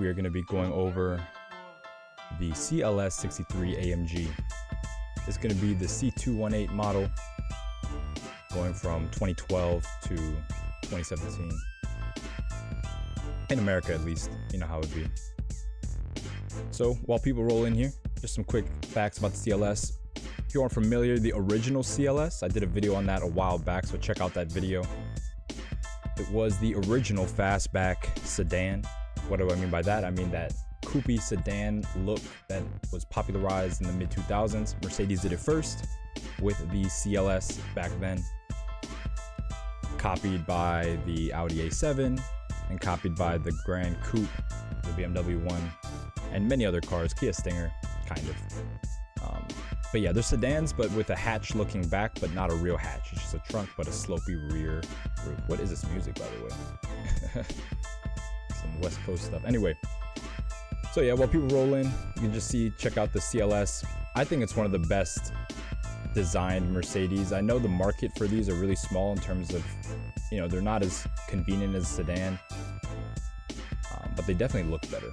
we are going to be going over the CLS 63 AMG. It's going to be the C218 model, going from 2012 to 2017. In America, at least, you know how it would be. So while people roll in here, just some quick facts about the CLS. If you aren't familiar, the original CLS, I did a video on that a while back, so check out that video. It was the original fastback sedan. What do I mean by that? I mean that coupe sedan look that was popularized in the mid-2000s. Mercedes did it first with the CLS back then, copied by the Audi A7 and copied by the Grand Coupe, the BMW 1, and many other cars, Kia Stinger, kind of. But yeah, they're sedans, but with a hatch looking back, but not a real hatch. It's just a trunk, but a slopey rear roof. What is this music, by the way? Some West Coast stuff. Anyway, so yeah, while people roll in, you can just check out the CLS. I think it's one of the best designed Mercedes. I know the market for these are really small in terms of, you know, they're not as convenient as a sedan, but they definitely look better.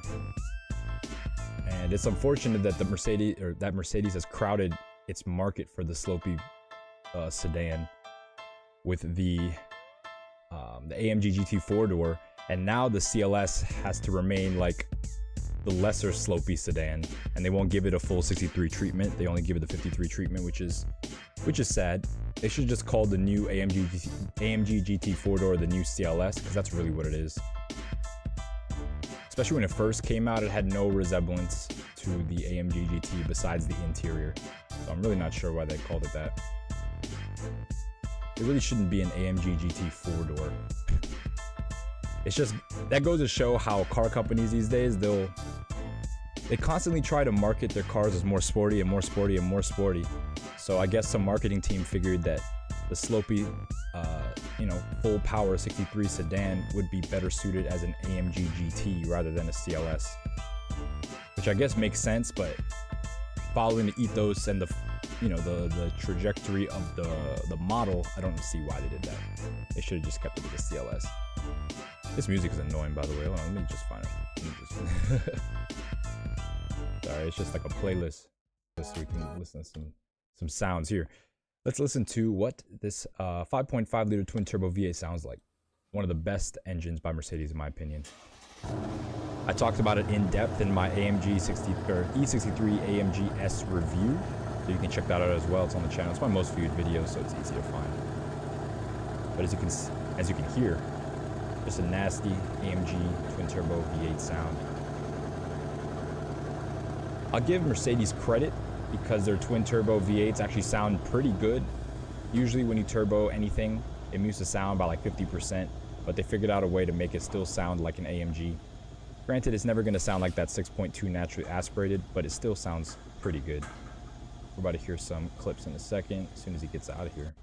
And it's unfortunate that Mercedes has crowded its market for the slopey sedan with the AMG GT 4-door, and now the CLS has to remain like the lesser slopey sedan, and they won't give it a full 63 treatment. They only give it the 53 treatment, which is sad. They should just call the new AMG GT 4-door the new CLS, because that's really what it is. Especially when it first came out, it had no resemblance to the AMG GT besides the interior. So I'm really not sure why they called it that. It really shouldn't be an AMG GT 4-door. It's just, that goes to show how car companies these days, they constantly try to market their cars as more sporty and more sporty and more sporty. So I guess some marketing team figured that the slopey, you know, full power 63 sedan would be better suited as an AMG GT rather than a CLS, which I guess makes sense. But following the ethos and the trajectory of the model, I don't see why they did that. They should have just kept it with the CLS. This music is annoying, by the way. Hold on, let me just find it. Sorry, it's just like a playlist just so we can listen to some sounds here. Let's listen to what this 5.5 liter twin turbo V8 sounds like. One of the best engines by Mercedes, in my opinion. I talked about it in depth in my E63 AMG S review, so you can check that out as well. It's on the channel. It's my most viewed video, so it's easy to find. But as you can hear, just a nasty AMG twin turbo V8 sound. I'll give Mercedes credit because their twin turbo V8s actually sound pretty good. Usually when you turbo anything, it mutes the sound by like 50%, but they figured out a way to make it still sound like an AMG. Granted, it's never going to sound like that 6.2 naturally aspirated, but it still sounds pretty good. We're about to hear some clips in a second, as soon as he gets out of here.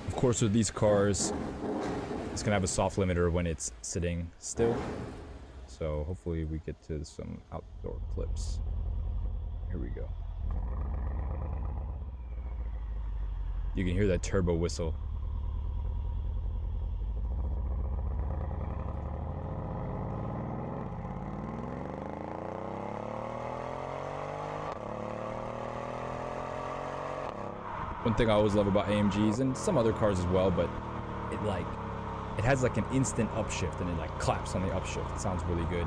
Of course, with these cars, it's going to have a soft limiter when it's sitting still. So hopefully we get to some outdoor clips. Here we go. You can hear that turbo whistle. One thing I always love about AMGs and some other cars as well, but it has like an instant upshift, and it like claps on the upshift. It sounds really good.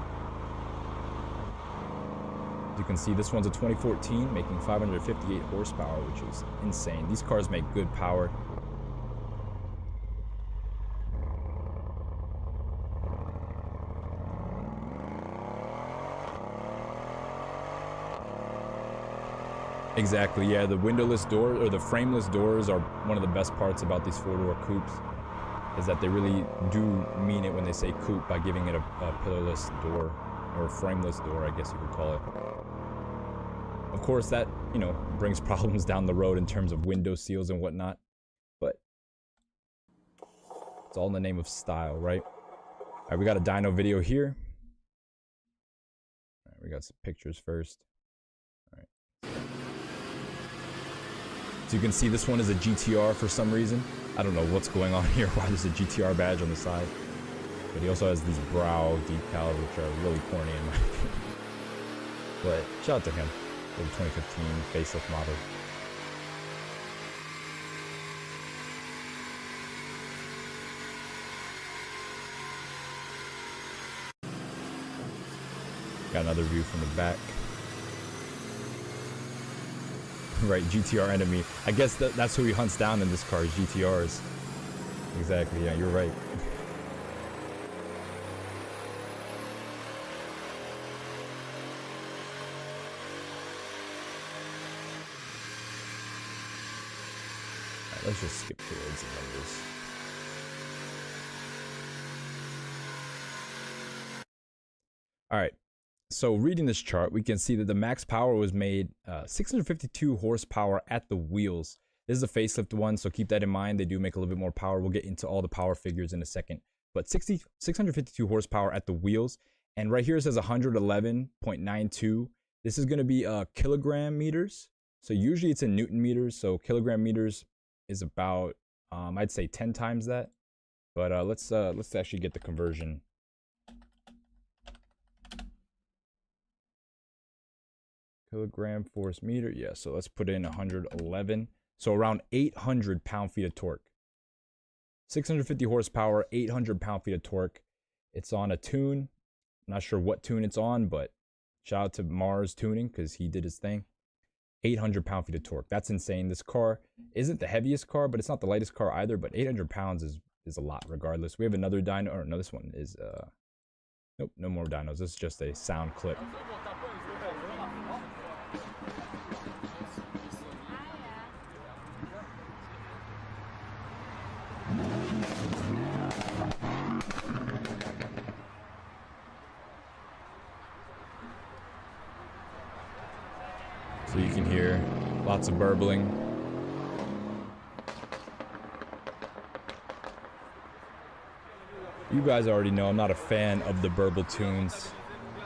As you can see, this one's a 2014, making 558 horsepower, which is insane. These cars make good power. Exactly, yeah, the windowless door, or the frameless doors, are one of the best parts about these four-door coupes, is that they really do mean it when they say coupe by giving it a pillarless door, or a frameless door, I guess you could call it. Of course, that, you know, brings problems down the road in terms of window seals and whatnot, but it's all in the name of style, right? All right, we got a dyno video here. All right, we got some pictures first. All right. So you can see this one is a GTR for some reason. I don't know what's going on here, why there's a GTR badge on the side. But he also has these brow decals, which are really corny in my opinion. But shout out to him for the 2015 facelift model. Got another view from the back. Right, GTR enemy. I guess that's who he hunts down in this car, is GTRs. Exactly, yeah, you're right. Alright, let's just skip towards the numbers. Alright. So reading this chart, we can see that the max power was made 652 horsepower at the wheels. This is a facelift one, so keep that in mind. They do make a little bit more power. We'll get into all the power figures in a second. But 652 horsepower at the wheels. And right here it says 111.92. This is going to be kilogram meters. So usually it's in Newton meters. So kilogram meters is about, I'd say 10 times that. But let's actually get the conversion. Kilogram force meter. Yeah, so let's put in 111. So around 800 pound-feet of torque. 650 horsepower, 800 pound-feet of torque. It's on a tune. I'm not sure what tune it's on, but shout out to Mars Tuning because he did his thing. 800 pound-feet of torque. That's insane. This car isn't the heaviest car, but it's not the lightest car either. But 800 pounds is a lot regardless. We have another dyno. Or no, this one is... Nope, no more dynos. This is just a sound clip. So you can hear lots of burbling. You guys already know I'm not a fan of the burble tunes.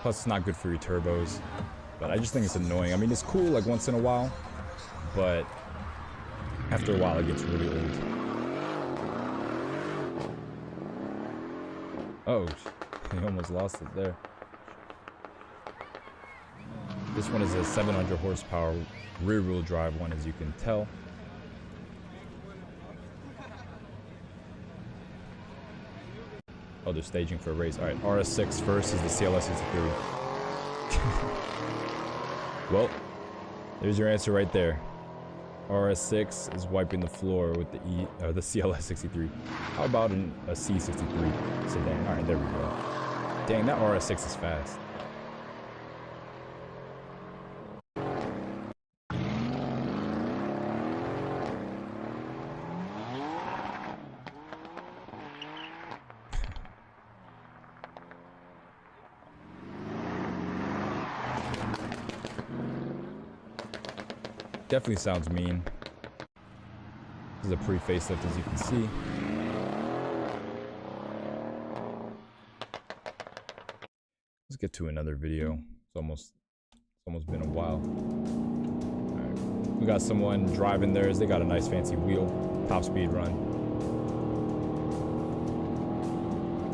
Plus it's not good for your turbos. But I just think it's annoying. I mean, it's cool like once in a while, but after a while it gets really old. Oh, he almost lost it there. This one is a 700 horsepower rear wheel drive one, as you can tell. Oh, they're staging for a race. All right, RS6 versus the CLS 63. Well, there's your answer right there. RS6 is wiping the floor with the CLS 63. How about a C63 sedan? All right, there we go. Dang, that RS6 is fast. Definitely sounds mean. This is a pre-facelift, as you can see. Let's get to another video. It's almost been a while. All right. We got someone driving theirs. They got a nice fancy wheel, top speed run.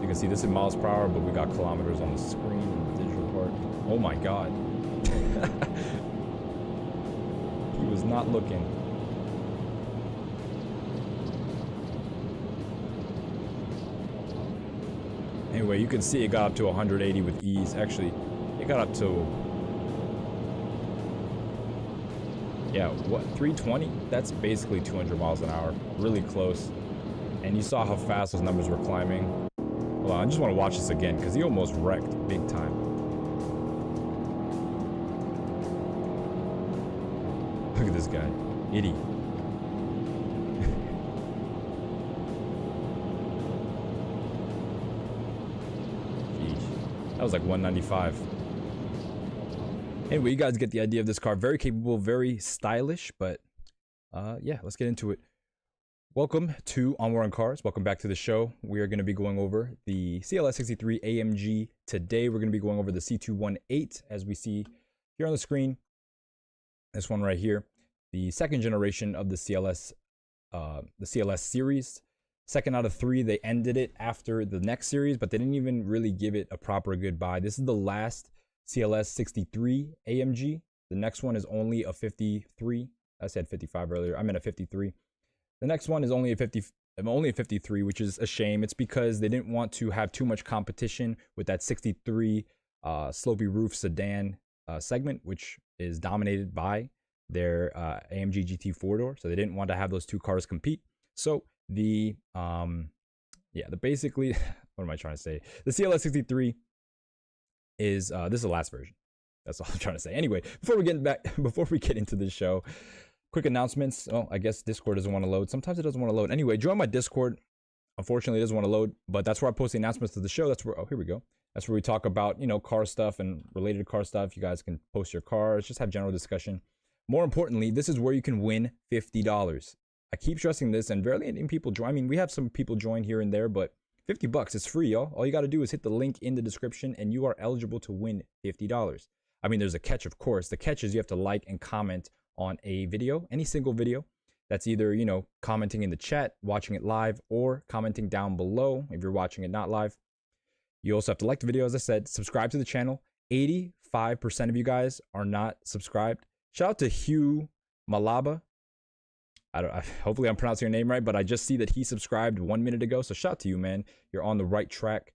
You can see this in miles per hour, but we got kilometers on the screen in the digital part. Oh my God. He was not looking. Anyway, you can see it got up to 180 with ease. Actually, it got up to... yeah, what? 320? That's basically 200 miles an hour. Really close. And you saw how fast those numbers were climbing. Hold on, I just want to watch this again because he almost wrecked big time. Look at this guy. Idiot. Jeez. That was like 195. Anyway, you guys get the idea of this car. Very capable, very stylish, but yeah, let's get into it. Welcome to On War on Cars. Welcome back to the show. We are going to be going over the CLS 63 AMG. Today, we're going to be going over the C218, as we see here on the screen. This one right here. The second generation of the CLS CLS series. Second out of 3, they ended it after the next series, but they didn't even really give it a proper goodbye. This is the last CLS 63 AMG. The next one is only a 53. I said 55 earlier. I meant a 53. The next one is only a 53, which is a shame. It's because they didn't want to have too much competition with that 63 slopey roof sedan segment, which is dominated by their AMG GT 4-door. So they didn't want to have those two cars compete. So the basically, what am I trying to say? The CLS 63 is this is the last version. That's all I'm trying to say. Anyway, before we get into the show, quick announcements. Oh, I guess Discord doesn't want to load. Sometimes it doesn't want to load. Anyway, join my Discord. Unfortunately, it doesn't want to load, but that's where I post the announcements to the show. That's where, oh, here we go. That's where we talk about, car stuff and related car stuff. You guys can post your cars, just have general discussion. More importantly, this is where you can win $50. I keep stressing this, and barely any people join. I mean, we have some people join here and there, but $50, it's free, y'all. All you got to do is hit the link in the description, and you are eligible to win $50. I mean, there's a catch, of course. The catch is you have to like and comment on a video, any single video. That's either, commenting in the chat, watching it live, or commenting down below if you're watching it not live. You also have to like the video, as I said, subscribe to the channel. 85% of you guys are not subscribed. Shout out to Hugh Malaba. Hopefully I'm pronouncing your name right, but I just see that he subscribed 1 minute ago. So shout out to you, man. You're on the right track.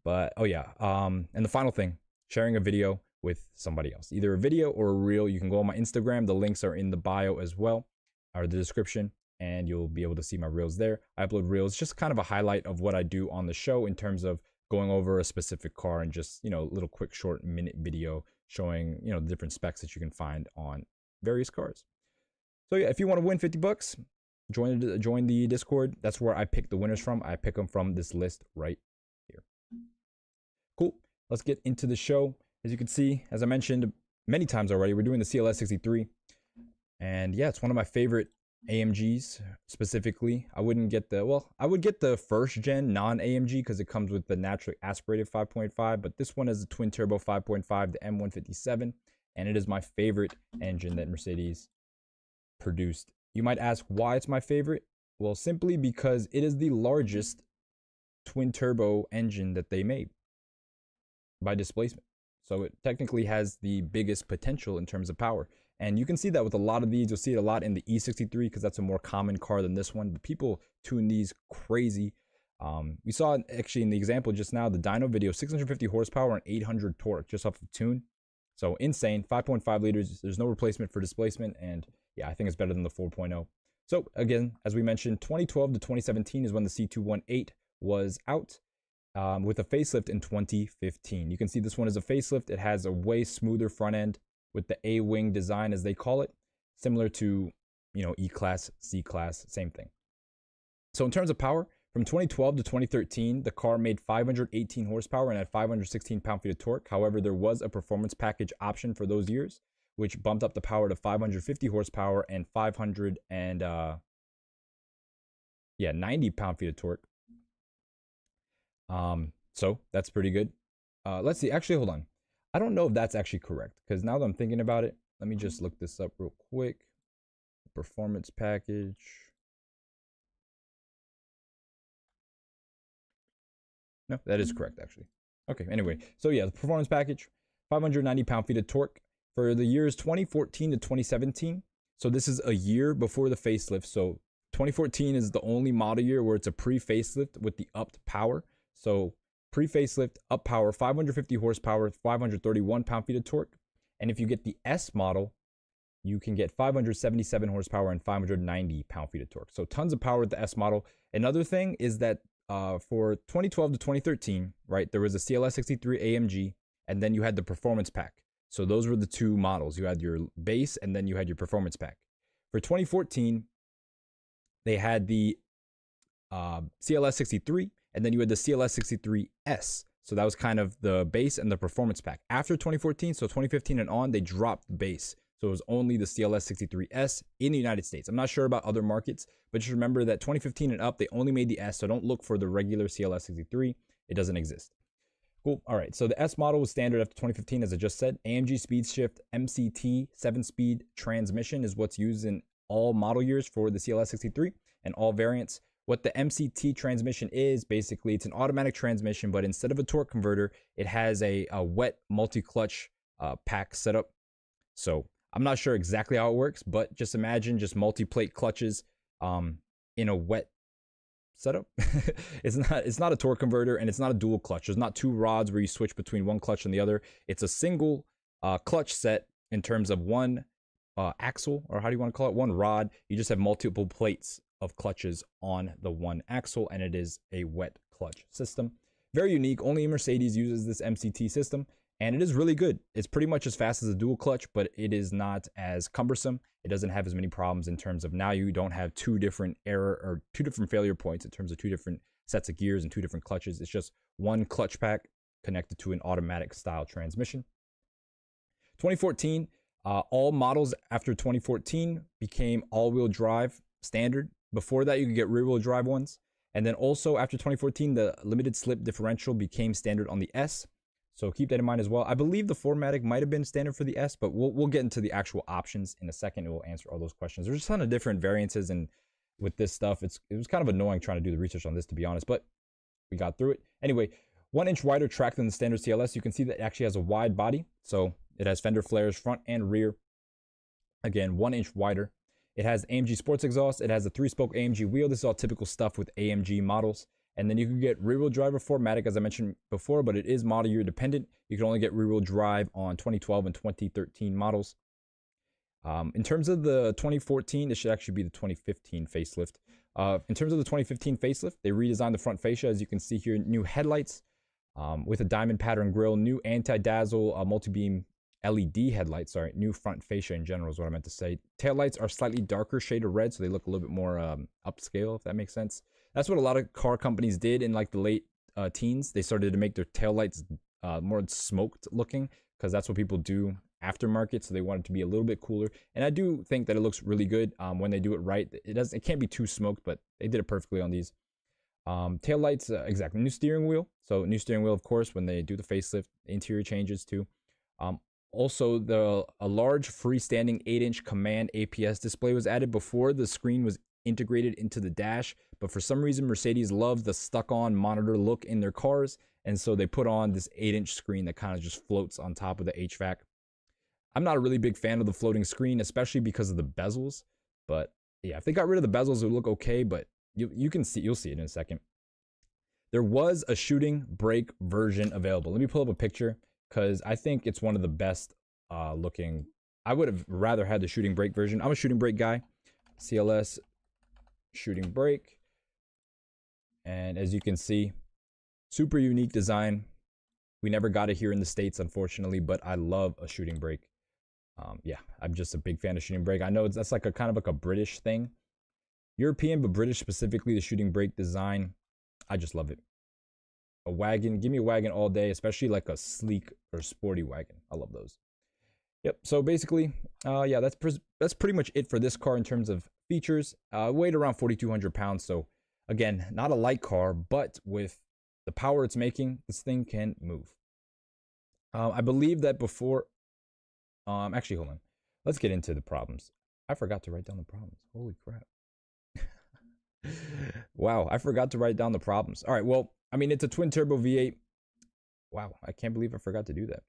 But, oh yeah. And the final thing, sharing a video with somebody else, either a video or a reel. You can go on my Instagram. The links are in the bio as well, or the description, and you'll be able to see my reels there. I upload reels, just kind of a highlight of what I do on the show in terms of going over a specific car and just, a little quick short minute video showing, the different specs that you can find on various cars. So yeah, if you want to win $50, join the Discord. That's where I pick the winners from. I pick them from this list right here. Cool. Let's get into the show. As you can see, as I mentioned many times already, we're doing the CLS 63. And yeah, it's one of my favorite AMGs specifically. I would get the first gen non-AMG because it comes with the naturally aspirated 5.5, but this one is a twin turbo 5.5, the M157, and it is my favorite engine that Mercedes produced. You might ask why it's my favorite. Well, simply because it is the largest twin turbo engine that they made by displacement. So it technically has the biggest potential in terms of power. And you can see that with a lot of these. You'll see it a lot in the E63 because that's a more common car than this one. But people tune these crazy. We saw actually in the example just now, the dyno video, 650 horsepower and 800 torque just off the tune. So insane, 5.5 liters. There's no replacement for displacement. And yeah, I think it's better than the 4.0. So again, as we mentioned, 2012 to 2017 is when the C218 was out. With a facelift in 2015. You can see this one is a facelift. It has a way smoother front end with the A-wing design, as they call it, similar to, E-Class, C-Class, same thing. So in terms of power, from 2012 to 2013, the car made 518 horsepower and had 516 pound-feet of torque. However, there was a performance package option for those years, which bumped up the power to 550 horsepower and 90 pound-feet of torque. So that's pretty good. Let's see. Actually, hold on. I don't know if that's actually correct because now that I'm thinking about it, let me just look this up real quick. Performance package. No, that is correct actually. Okay. Anyway, so yeah, the performance package, 590 pound-feet of torque for the years 2014 to 2017. So this is a year before the facelift. So 2014 is the only model year where it's a pre-facelift with the upped power. So pre-facelift, up power, 550 horsepower, 531 pound-feet of torque. And if you get the S model, you can get 577 horsepower and 590 pound-feet of torque. So tons of power with the S model. Another thing is that for 2012 to 2013, right, there was a CLS 63 AMG, and then you had the performance pack. So those were the two models. You had your base, and then you had your performance pack. For 2014, they had the CLS 63, and then you had the CLS 63S. So that was kind of the base and the performance pack. After 2014, so 2015 and on, they dropped the base. So it was only the CLS 63S in the United States. I'm not sure about other markets, but just remember that 2015 and up, they only made the S. So don't look for the regular CLS 63. It doesn't exist. Cool. All right. So the S model was standard after 2015, as I just said. AMG Speed Shift MCT 7-speed transmission is what's used in all model years for the CLS 63 and all variants. What the MCT transmission is, basically, it's an automatic transmission, but instead of a torque converter, it has a wet multi-clutch pack setup. So I'm not sure exactly how it works, but just imagine just multi-plate clutches in a wet setup. It's not a torque converter, and it's not a dual clutch. There's not two rods where you switch between one clutch and the other. It's a single clutch set in terms of one axle, or how do you want to call it, one rod. You just have multiple plates of clutches on the one axle, and it is a wet clutch system. Very unique. Only Mercedes uses this MCT system, and it is really good. It's pretty much as fast as a dual clutch, but it is not as cumbersome. It doesn't have as many problems in terms of now you don't have two different failure points in terms of two different sets of gears and two different clutches. It's just one clutch pack connected to an automatic style transmission. 2014, all models after 2014 became all-wheel drive standard. Before that, you could get rear-wheel drive ones. And then also after 2014, the limited slip differential became standard on the S. So keep that in mind as well. I believe the 4MATIC might have been standard for the S, but we'll get into the actual options in a second, and we'll answer all those questions. There's a ton of different variances, and with this stuff, it was kind of annoying trying to do the research on this, to be honest, but we got through it. Anyway, 1 inch wider track than the standard CLS. You can see that it actually has a wide body, so it has fender flares front and rear. Again, 1 inch wider. It has AMG sports exhaust. It has a 3-spoke AMG wheel. This is all typical stuff with AMG models. And then you can get rear-wheel drive or 4MATIC, as I mentioned before, but it is model year dependent. You can only get rear-wheel drive on 2012 and 2013 models. In terms of the 2014, this should actually be the 2015 facelift. In terms of the 2015 facelift, they redesigned the front fascia, as you can see here. New headlights with a diamond pattern grille, new anti-dazzle multi-beam LED headlights. Sorry, new front fascia in general is what I meant to say. Taillights are slightly darker shade of red, so they look a little bit more upscale, if that makes sense. That's what a lot of car companies did in like the late teens. They started to make their taillights more smoked looking, because that's what people do aftermarket, so they want it to be a little bit cooler. And I do think that it looks really good when they do it right. It can't be too smoked, but they did it perfectly on these. Taillights, exactly. New steering wheel. So new steering wheel, of course, when they do the facelift. Interior changes too. Also, a large freestanding 8-inch command APS display was added. Before, the screen was integrated into the dash, but for some reason Mercedes loves the stuck-on monitor look in their cars, and so they put on this 8-inch screen that kind of just floats on top of the HVAC. I'm not a really big fan of the floating screen, especially because of the bezels, but yeah, if they got rid of the bezels, it would look okay, but you'll see it in a second. There was a shooting brake version available. Let me pull up a picture, because I think it's one of the best looking. I would have rather had the shooting brake version. I'm a shooting brake guy. CLS shooting brake, and as you can see, super unique design. We never got it here in the States, unfortunately, but I love a shooting brake. Yeah, I'm just a big fan of shooting brake. I know that's like a kind of like a British thing, European, but British specifically, the shooting brake design. I just love it. A wagon, give me a wagon all day, especially like a sleek or sporty wagon. I love those. Yep, so basically, yeah, that's pretty much it for this car in terms of features. Weighed around 4,200 pounds, so again, not a light car, but with the power it's making, this thing can move. I believe that before, actually, hold on. Let's get into the problems. I forgot to write down the problems. Holy crap. Wow, I forgot to write down the problems. All right, well, I mean, it's a twin turbo V8. Wow, I can't believe I forgot to do that.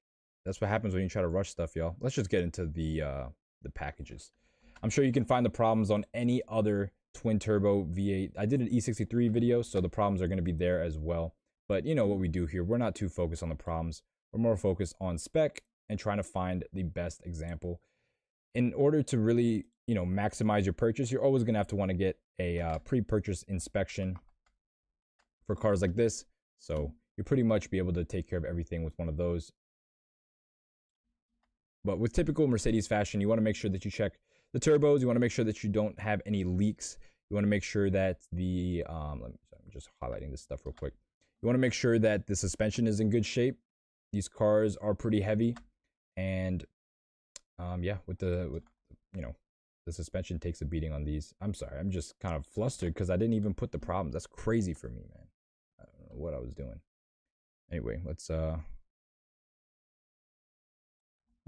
That's what happens when you try to rush stuff, y'all. Let's just get into the packages. I'm sure you can find the problems on any other twin turbo V8. I did an E63 video, so the problems are going to be there as well. But you know what we do here. We're not too focused on the problems. We're more focused on spec and trying to find the best example. In order to really, maximize your purchase, you're always going to have to want to get a pre-purchase inspection for cars like this. So you'll pretty much be able to take care of everything with one of those. But with typical Mercedes fashion, you want to make sure that you check the turbos. You want to make sure that you don't have any leaks. You want to make sure that I'm just highlighting this stuff real quick. You want to make sure that the suspension is in good shape. These cars are pretty heavy, and yeah, the suspension takes a beating on these. I'm sorry, I'm just kind of flustered because I didn't even put the problems. That's crazy for me, man. I don't know what I was doing. Anyway, let's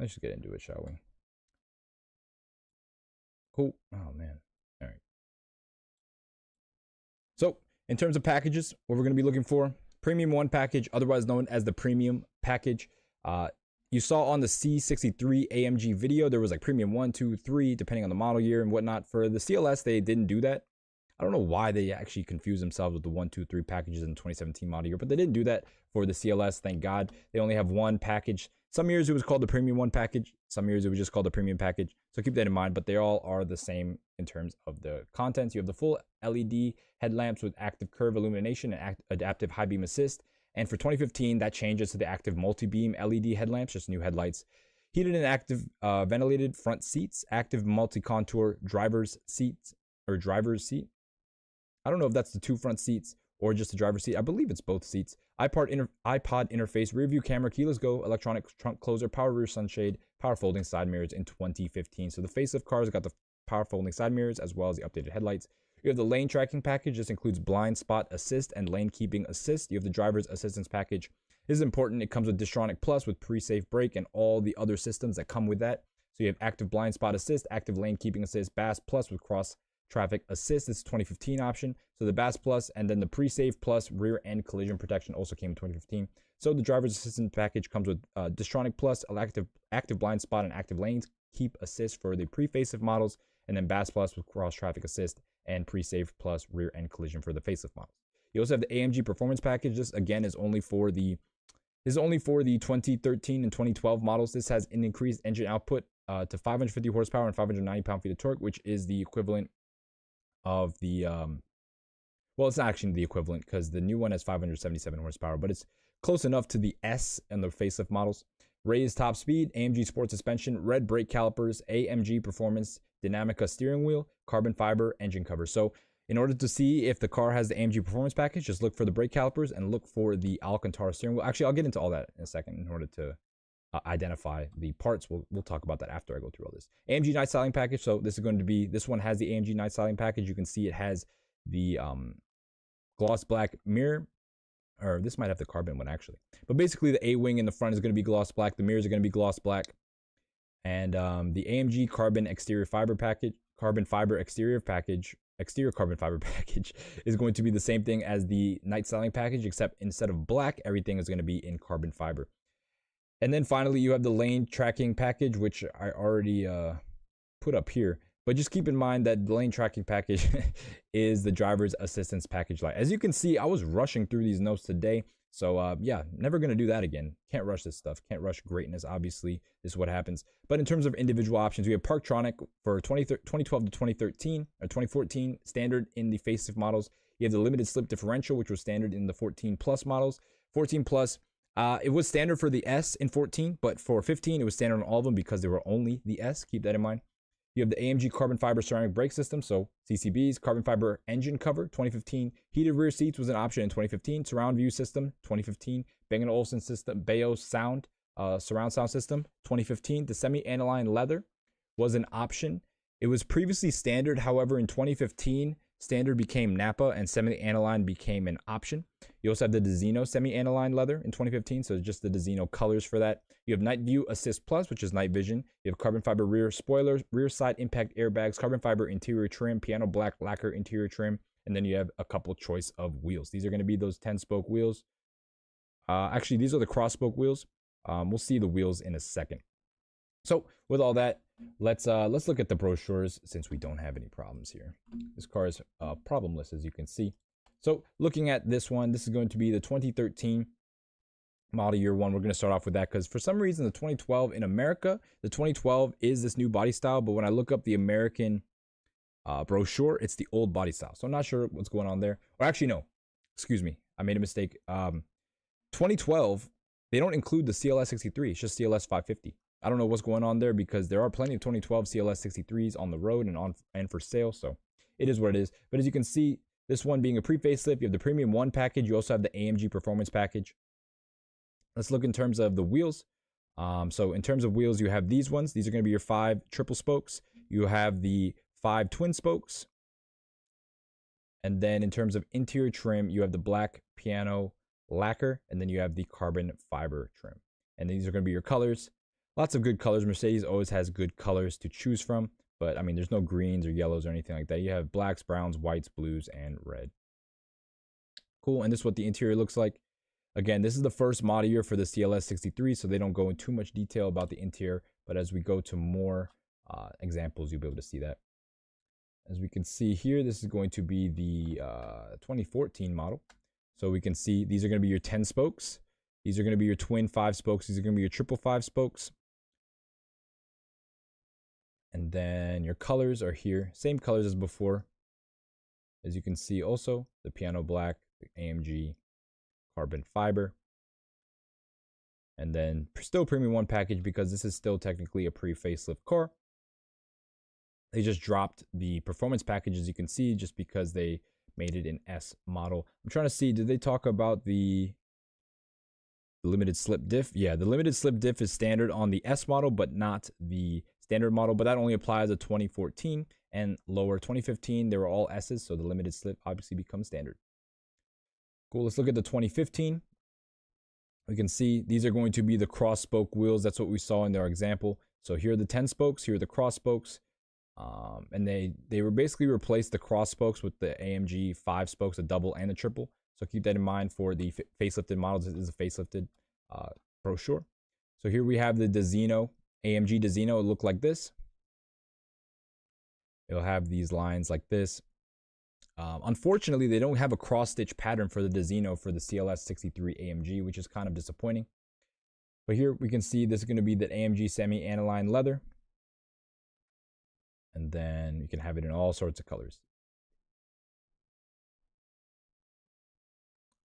just get into it, shall we? Cool. Oh, man. All right. So in terms of packages, what we're going to be looking for, Premium 1 package, otherwise known as the Premium package. You saw on the C63 AMG video, there was like Premium 1, 2, 3, depending on the model year and whatnot. For the CLS, they didn't do that. I don't know why they actually confused themselves with the 1, 2, 3 packages in the 2017 model year, but they didn't do that for the CLS. Thank God. They only have one package. Some years it was called the Premium 1 package. Some years it was just called the Premium package. So keep that in mind, but they all are the same in terms of the contents. You have the full LED headlamps with active curve illumination and adaptive high beam assist. And for 2015, that changes to the active multi-beam LED headlamps, just new headlights. Heated and active ventilated front seats, active multi-contour driver's seats or driver's seat. I don't know if that's the two front seats or just the driver's seat. I believe it's both seats. iPod interface, rear view camera, keyless go, electronic trunk closer, power rear sunshade, power folding side mirrors in 2015. So the facelift cars got the power folding side mirrors as well as the updated headlights. You have the lane tracking package. This includes blind spot assist and lane keeping assist. You have the driver's assistance package. This is important. It comes with Distronic Plus with pre-safe brake and all the other systems that come with that. So you have active blind spot assist, active lane keeping assist, BAS Plus with cross traffic assist. This is 2015 option. So the BAS Plus and then the pre-safe plus rear end collision protection also came in 2015. So the driver's assistance package comes with Distronic Plus, active blind spot and active lanes keep assist for the pre-facelift models, and then BAS Plus with cross traffic assist and pre-safe plus rear end collision for the facelift models. You also have the AMG performance package. This again is only for the 2013 and 2012 models. This has an increased engine output to 550 horsepower and 590 pound-feet of torque, which is the equivalent of the well, it's not actually the equivalent because the new one has 577 horsepower, but it's close enough to the S and the facelift models. Raised top speed, AMG sport suspension, red brake calipers, AMG performance Dynamica steering wheel, carbon fiber engine cover. So in order to see if the car has the AMG performance package, just look for the brake calipers and look for the Alcantara steering wheel. Actually, I'll get into all that in a second in order to identify the parts. We'll talk about that after I go through all this. AMG night styling package. So this one has the AMG night styling package. You can see it has the gloss black mirror, or this might have the carbon one actually. But basically the A-wing in the front is going to be gloss black. The mirrors are going to be gloss black. And the AMG carbon exterior fiber package, exterior carbon fiber package is going to be the same thing as the night styling package, except instead of black, everything is going to be in carbon fiber. And then finally, you have the lane tracking package, which I already put up here. But just keep in mind that the lane tracking package is the driver's assistance package light. As you can see, I was rushing through these notes today. So yeah, never going to do that again. Can't rush this stuff. Can't rush greatness, obviously. This is what happens. But in terms of individual options, we have Parktronic for 2012 to 2013, or 2014, standard in the facelift models. You have the limited slip differential, which was standard in the 14 Plus models. 14 Plus, it was standard for the S in 14, but for 15, it was standard on all of them because they were only the S. Keep that in mind. You have the AMG carbon fiber ceramic brake system, so CCBs, carbon fiber engine cover, 2015. Heated rear seats was an option in 2015. Surround view system, 2015. Bang & Olufsen system, Bayo sound, surround sound system, 2015. The semi-aniline leather was an option. It was previously standard, however, in 2015, standard became Napa and semi-aniline became an option. You also have the Dezino semi-aniline leather in 2015, so just the Dezino colors for that. You have Night View Assist Plus, which is night vision. You have carbon fiber rear spoilers, rear side impact airbags, carbon fiber interior trim, piano black lacquer interior trim, and then you have a couple choice of wheels. These are going to be those 10-spoke wheels. Actually, these are the cross-spoke wheels. We'll see the wheels in a second. So with all that, let's look at the brochures since we don't have any problems here. This car is problemless, as you can see. So looking at this one, this is going to be the 2013 model year one. We're going to start off with that because for some reason the 2012 in America, the 2012 is this new body style, but when I look up the American brochure, it's the old body style. So I'm not sure what's going on there. Or actually, no, excuse me, I made a mistake. 2012, they don't include the CLS 63. It's just CLS 550. I don't know what's going on there because there are plenty of 2012 CLS 63s on the road and for sale. So it is what it is. But as you can see, this one being a pre-facelift, you have the Premium 1 package. You also have the AMG Performance package. Let's look in terms of the wheels. So in terms of wheels, you have these ones. These are going to be your 5 triple spokes. You have the 5 twin spokes. And then in terms of interior trim, you have the black piano lacquer. And then you have the carbon fiber trim. And these are going to be your colors. Lots of good colors. Mercedes always has good colors to choose from. But I mean, there's no greens or yellows or anything like that. You have blacks, browns, whites, blues, and red. Cool. And this is what the interior looks like. Again, this is the first model year for the CLS 63, so they don't go into too much detail about the interior. But as we go to more examples, you'll be able to see that. As we can see here, this is going to be the 2014 model. So we can see these are going to be your 10 spokes. These are going to be your twin 5 spokes. These are going to be your triple 5 spokes. And then your colors are here. Same colors as before. As you can see also, the piano black, the AMG carbon fiber. And then still premium 1 package because this is still technically a pre-facelift car. They just dropped the performance package, as you can see, just because they made it an S model. I'm trying to see, did they talk about the limited slip diff? Yeah, the limited slip diff is standard on the S model, but not the standard model. But that only applies to 2014 and lower. 2015, they were all S's, so the limited slip obviously becomes standard. Cool, let's look at the 2015. We can see these are going to be the cross spoke wheels. That's what we saw in their example. So here are the 10 spokes, here are the cross spokes. And they were basically replaced the cross spokes with the AMG 5 spokes, the double and the triple. So keep that in mind for the facelifted models. This is a facelifted brochure. So here we have the Dezino, AMG Dezino. It'll look like this. It'll have these lines like this. Unfortunately, they don't have a cross-stitch pattern for the Dezino for the CLS 63 AMG, which is kind of disappointing. But here we can see this is going to be the AMG semi-aniline leather. And then you can have it in all sorts of colors.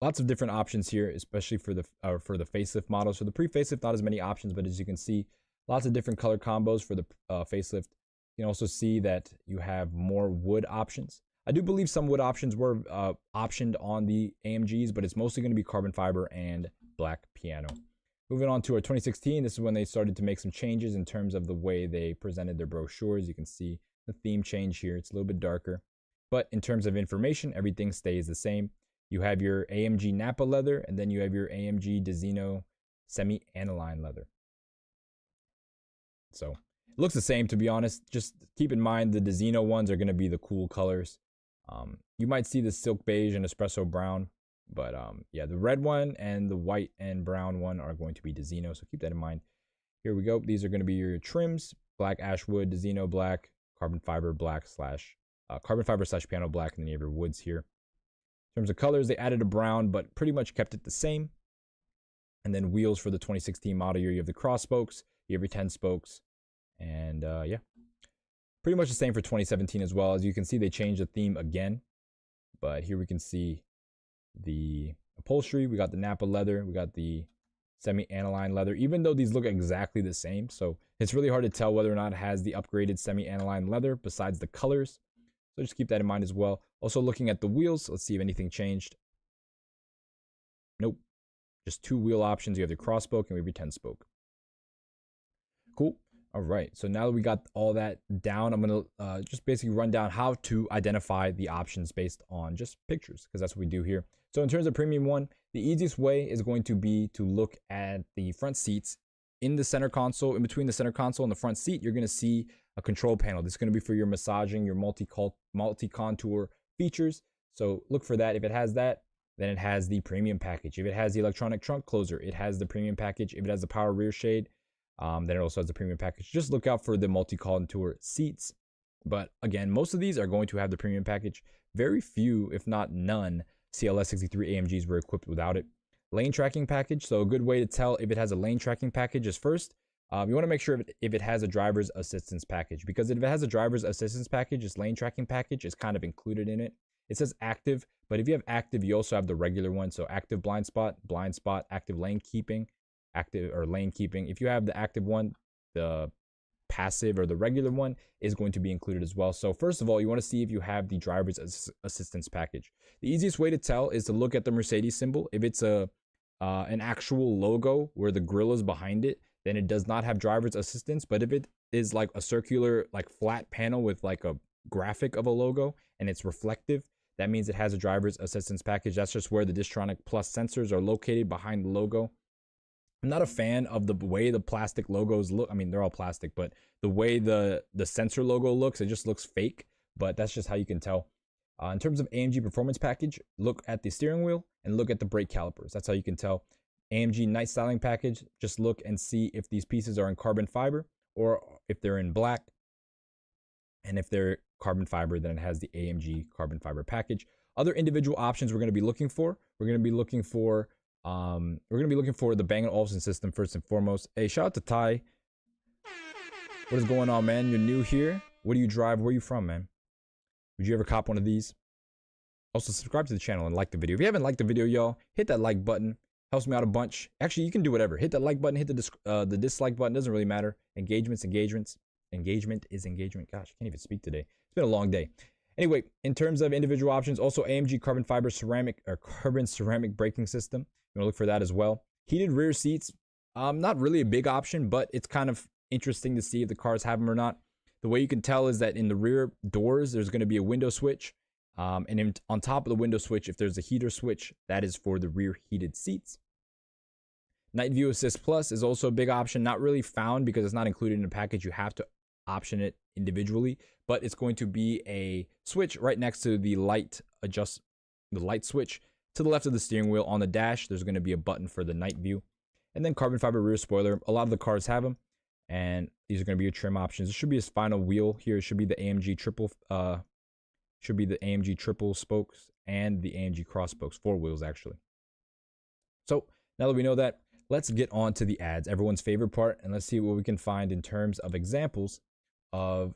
Lots of different options here, especially for the facelift models. For the pre-facelift, not as many options, but as you can see, lots of different color combos for the facelift. You can also see that you have more wood options. I do believe some wood options were optioned on the AMGs, but it's mostly going to be carbon fiber and black piano. Moving on to our 2016, this is when they started to make some changes in terms of the way they presented their brochures. You can see the theme change here. It's a little bit darker. But in terms of information, everything stays the same. You have your AMG Napa leather, and then you have your AMG Dezino semi-aniline leather. So it looks the same, to be honest. Just keep in mind the Dezino ones are going to be the cool colors. You might see the silk beige and espresso brown. But yeah, the red one and the white and brown one are going to be Dezino, so keep that in mind. Here we go. These are going to be your trims: black ashwood, Dezino black, carbon fiber black slash carbon fiber slash piano black, and then you have your woods here. In terms of colors, they added a brown, but pretty much kept it the same. And then wheels for the 2016 model year, you have the cross spokes, you have your 10 spokes, and yeah, pretty much the same for 2017 as well. As you can see, they changed the theme again, but here we can see the upholstery. We got the Napa leather, we got the semi-aniline leather, even though these look exactly the same. So it's really hard to tell whether or not it has the upgraded semi-aniline leather besides the colors. So just keep that in mind as well. Also looking at the wheels, let's see if anything changed. Nope. Just 2 wheel options. You have the cross spoke and we have your 10 spoke. Cool. All right. So now that we got all that down, I'm going to just basically run down how to identify the options based on just pictures, because that's what we do here. So in terms of premium one, the easiest way is going to be to look at the front seats. In the center console, in between the center console and the front seat, you're going to see a control panel. This is going to be for your massaging, your multi-contour features. So look for that. If it has that, then it has the premium package. If it has the electronic trunk closer, it has the premium package. If it has the power rear shade, then it also has the premium package. Just look out for the multi-contour seats. But again, most of these are going to have the premium package. Very few, if not none, CLS 63 AMGs were equipped without it. Lane tracking package. So a good way to tell if it has a lane tracking package is first, you want to make sure if it has a driver's assistance package, because if it has a driver's assistance package, this lane tracking package is kind of included in it. It says active, but if you have active, you also have the regular one. So active blind spot, active lane keeping, active or lane keeping. If you have the active one, the passive or the regular one is going to be included as well. So first of all, you want to see if you have the driver's assistance package. The easiest way to tell is to look at the Mercedes symbol. If it's an actual logo where the grill is behind it, then it does not have driver's assistance. But if it is like a circular, like flat panel with like a graphic of a logo and it's reflective, that means it has a driver's assistance package. That's just where the Distronic Plus sensors are located behind the logo. I'm not a fan of the way the plastic logos look. I mean, they're all plastic, but the way the sensor logo looks, it just looks fake. But that's just how you can tell. In terms of AMG performance package, look at the steering wheel and look at the brake calipers. That's how you can tell. AMG night styling package, just look and see if these pieces are in carbon fiber or if they're in black. And if they're carbon fiber, then it has the AMG carbon fiber package. Other individual options we're going to be looking for. We're going to be looking for the Bang & Olufsen system first and foremost. Hey, shout out to Ty. What is going on, man? You're new here. What do you drive? Where are you from, man? Would you ever cop one of these? Also, subscribe to the channel and like the video. If you haven't liked the video, y'all, hit that like button. Helps me out a bunch. Actually, you can do whatever. Hit that like button. Hit the dislike button. Doesn't really matter. Engagements. Engagement is engagement. Gosh, I can't even speak today. It's been a long day. Anyway, in terms of individual options, also AMG carbon fiber ceramic or carbon ceramic braking system. You want to look for that as well. Heated rear seats. Not really a big option, but it's kind of interesting to see if the cars have them or not. The way you can tell is that in the rear doors, there's going to be a window switch. And on top of the window switch, if there's a heater switch, that is for the rear heated seats. Night View Assist Plus is also a big option. Not really found because it's not included in the package. You have to option it individually, but it's going to be a switch right next to the light switch to the left of the steering wheel. On the dash, there's going to be a button for the night view. And then carbon fiber rear spoiler. A lot of the cars have them. And these are going to be your trim options. It should be his final wheel here. It should be the AMG triple spokes and the AMG cross spokes, 4 wheels actually. So now that we know that, let's get on to the ads, everyone's favorite part, and let's see what we can find in terms of examples of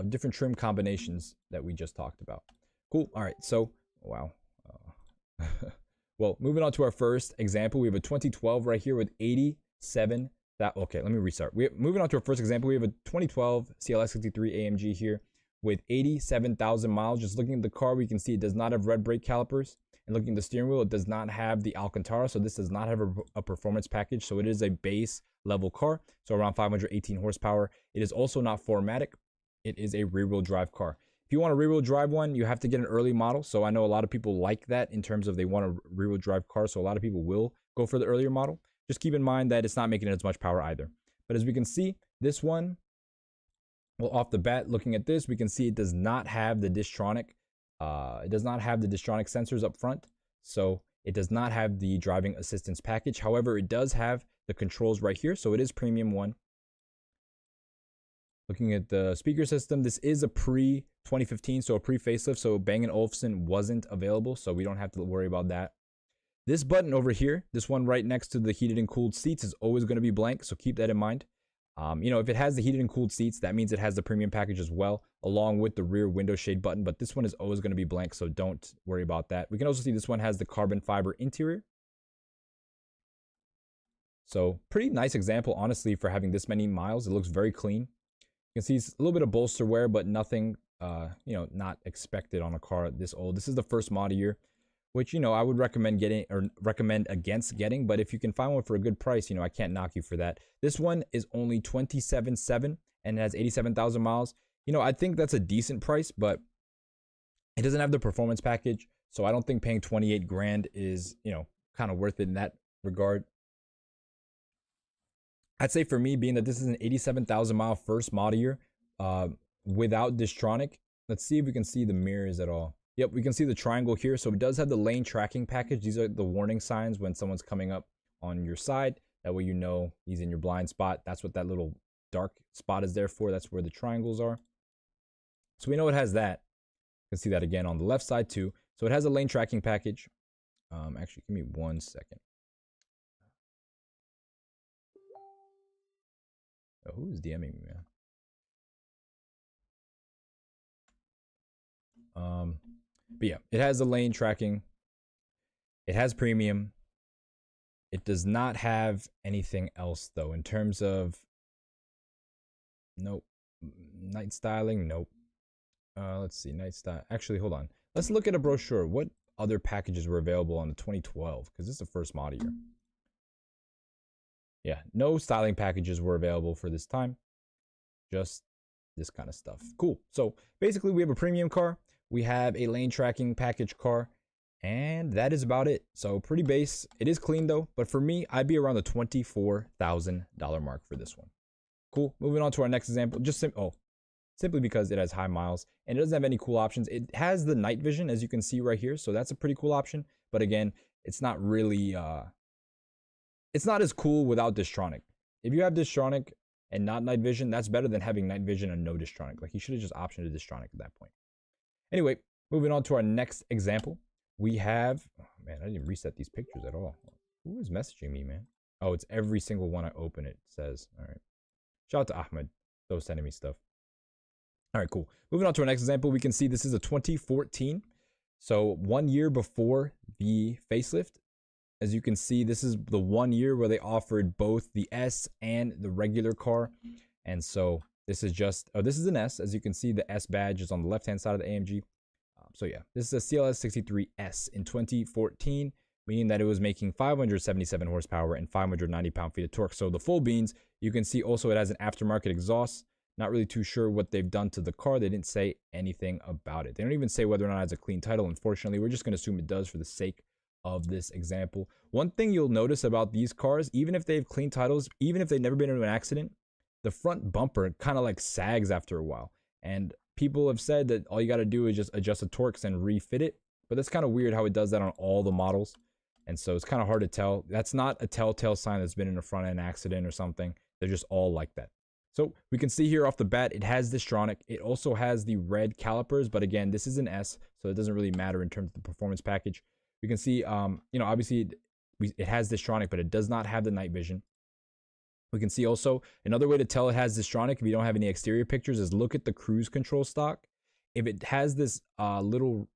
different trim combinations that we just talked about. Cool. All right. So, wow. Well, moving on to our first example, we have a 2012 right here with 87. Okay, let me restart. Moving on to our first example, we have a 2012 CLS 63 AMG here with 87,000 miles. Just looking at the car, we can see it does not have red brake calipers. And looking at the steering wheel, it does not have the Alcantara. So this does not have a performance package. So it is a base level car. So around 518 horsepower. It is also not 4MATIC. It is a rear wheel drive car. If you want a rear wheel drive one, you have to get an early model. So I know a lot of people like that in terms of they want a rear wheel drive car. So a lot of people will go for the earlier model. Just keep in mind that it's not making as much power either. But as we can see, this one, well, off the bat, looking at this, we can see it does not have the Distronic. It does not have the Distronic sensors up front. So it does not have the driving assistance package. However, it does have the controls right here. So it is premium one. Looking at the speaker system, this is a pre-2015, so a pre-facelift. So Bang & Olufsen wasn't available. So we don't have to worry about that. This button over here, this one right next to the heated and cooled seats, is always going to be blank. So keep that in mind. You know, if it has the heated and cooled seats, that means it has the premium package as well, along with the rear window shade button. But this one is always going to be blank, so don't worry about that. We can also see this one has the carbon fiber interior. So pretty nice example, honestly, for having this many miles. It looks very clean. You can see it's a little bit of bolster wear, but nothing, you know, not expected on a car this old. This is the first model year, which, you know, I would recommend getting or recommend against getting. But if you can find one for a good price, you know, I can't knock you for that. This one is only $27,700 and it has 87,000 miles. You know, I think that's a decent price, but it doesn't have the performance package. So I don't think paying 28 grand is, you know, kind of worth it in that regard. I'd say for me, being that this is an 87,000 mile first model year without Distronic. Let's see if we can see the mirrors at all. Yep, we can see the triangle here. So it does have the lane tracking package. These are the warning signs when someone's coming up on your side. That way you know he's in your blind spot. That's what that little dark spot is there for. That's where the triangles are. So we know it has that. You can see that again on the left side too. So it has a lane tracking package. Actually, give me 1 second. Oh, who is DMing me, man? But yeah, it has the lane tracking. It has premium. It does not have anything else though in terms of, nope. Night styling, nope. Let's see, night style. Actually, hold on. Let's look at a brochure. What other packages were available on the 2012? Because this is the first model year. Yeah, no styling packages were available for this time. Just this kind of stuff. Cool. So basically we have a premium car. We have a lane tracking package car. And that is about it. So pretty base. It is clean though, but for me, I'd be around the $24,000 mark for this one. Cool. Moving on to our next example. Simply because it has high miles and it doesn't have any cool options. It has the night vision, as you can see right here, so that's a pretty cool option. But again, it's not really it's not as cool without Distronic. If you have Distronic and not night vision, that's better than having night vision and no Distronic. Like, you should have just optioned a Distronic at that point. Anyway, moving on to our next example. We have, oh man, I didn't reset these pictures at all. Who is messaging me, man? Oh, it's every single one I open, it says. All right. Shout out to Ahmed. Those sending me stuff. All right, cool. Moving on to our next example, we can see this is a 2014. So 1 year before the facelift. As you can see, this is the 1 year where they offered both the S and the regular car. And so this is just, this is an S. As you can see, the S badge is on the left-hand side of the AMG. So yeah, this is a CLS 63S in 2014, meaning that it was making 577 horsepower and 590 pound-feet of torque. So the full beans. You can see also it has an aftermarket exhaust. Not really too sure what they've done to the car. They didn't say anything about it. They don't even say whether or not it has a clean title. Unfortunately, we're just going to assume it does for the sake of this example. One thing you'll notice about these cars, even if they have clean titles, even if they've never been in an accident, the front bumper kind of like sags after a while. And people have said that all you got to do is just adjust the torques and refit it. But that's kind of weird how it does that on all the models. And so it's kind of hard to tell. That's not a telltale sign that's been in a front end accident or something. They're just all like that. So we can see here off the bat, it has Distronic. It also has the red calipers, but again, this is an S, so it doesn't really matter in terms of the performance package. We can see, obviously it has Distronic, but it does not have the night vision. We can see also another way to tell it has Distronic if you don't have any exterior pictures is look at the cruise control stock. If it has this little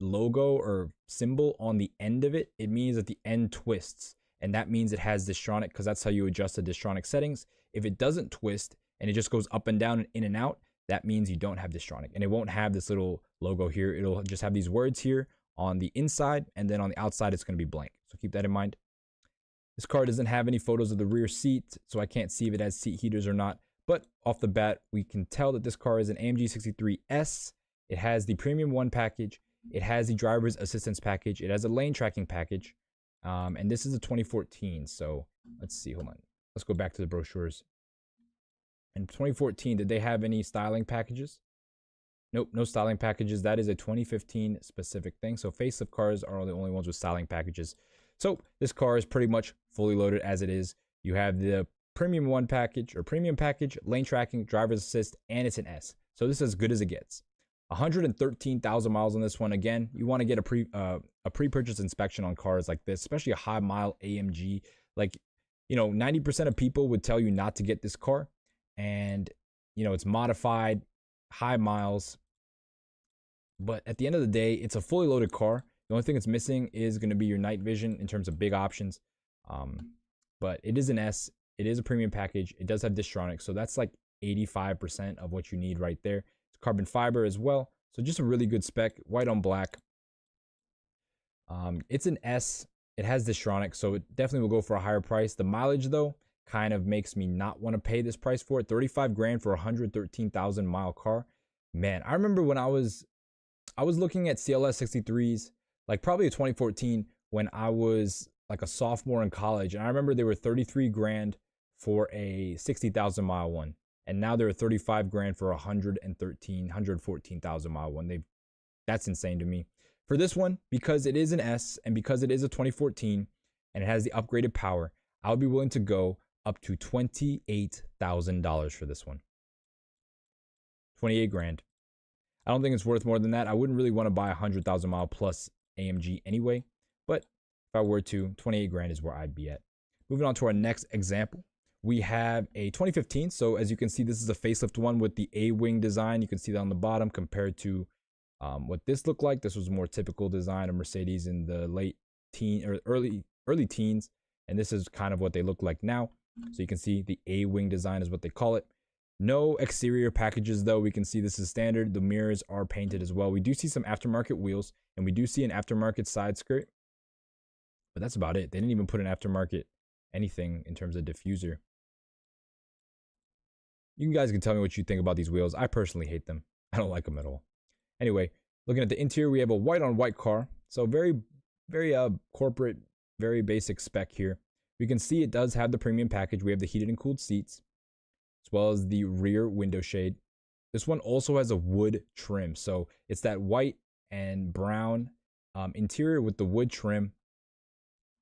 logo or symbol on the end of it, it means that the end twists, and that means it has Distronic because that's how you adjust the Distronic settings. If it doesn't twist and it just goes up and down and in and out, that means you don't have Distronic, and it won't have this little logo here. It'll just have these words here on the inside, and then on the outside it's going to be blank. So keep that in mind. This car doesn't have any photos of the rear seat, so I can't see if it has seat heaters or not. But off the bat, we can tell that this car is an AMG 63S. It has the Premium 1 package. It has the driver's assistance package. It has a lane tracking package. And this is a 2014. So let's see. Hold on. Let's go back to the brochures. In 2014, did they have any styling packages? Nope, no styling packages. That is a 2015 specific thing. So facelift cars are the only ones with styling packages. So this car is pretty much fully loaded as it is. You have the Premium 1 package or Premium package, lane tracking, driver's assist, and it's an S. So this is as good as it gets. 113,000 miles on this one. Again, you want to get a pre-purchase inspection on cars like this, especially a high mile AMG. Like, 90% of people would tell you not to get this car. And, it's modified, high miles. But at the end of the day, it's a fully loaded car. The only thing it's missing is going to be your night vision in terms of big options. But it is an S. It is a premium package. It does have Distronic. So that's like 85% of what you need right there. It's carbon fiber as well. So just a really good spec, white on black. It's an S. It has Distronic, so it definitely will go for a higher price. The mileage, though, kind of makes me not want to pay this price for it. 35 grand for a 113,000 mile car. Man, I remember when I was looking at CLS 63s, like probably a 2014 when I was like a sophomore in college. And I remember they were 33 grand for a 60,000 mile one. And now they're 35 grand for a 114,000 mile one. That's insane to me. For this one, because it is an S and because it is a 2014 and it has the upgraded power, I would be willing to go up to $28,000 for this one. 28 grand. I don't think it's worth more than that. I wouldn't really want to buy a 100,000 mile plus AMG anyway, but if I were to, 28 grand is where I'd be at. Moving on to our next example. We have a 2015. So as you can see, this is a facelift one with the A-wing design. You can see that on the bottom compared to what this looked like. This was a more typical design of Mercedes in the late teen or early teens. And this is kind of what they look like now. So you can see the A-wing design is what they call it. No exterior packages though. We can see this is standard. The mirrors are painted as well. We do see some aftermarket wheels and we do see an aftermarket side skirt. But that's about it. They didn't even put an aftermarket anything in terms of diffuser. You guys can tell me what you think about these wheels. I personally hate them. I don't like them at all. Anyway, looking at the interior, we have a white on white car. So very very corporate, very basic spec here. We can see it does have the premium package. We have the heated and cooled seats, as well as the rear window shade. This one also has a wood trim. So it's that white and brown interior with the wood trim.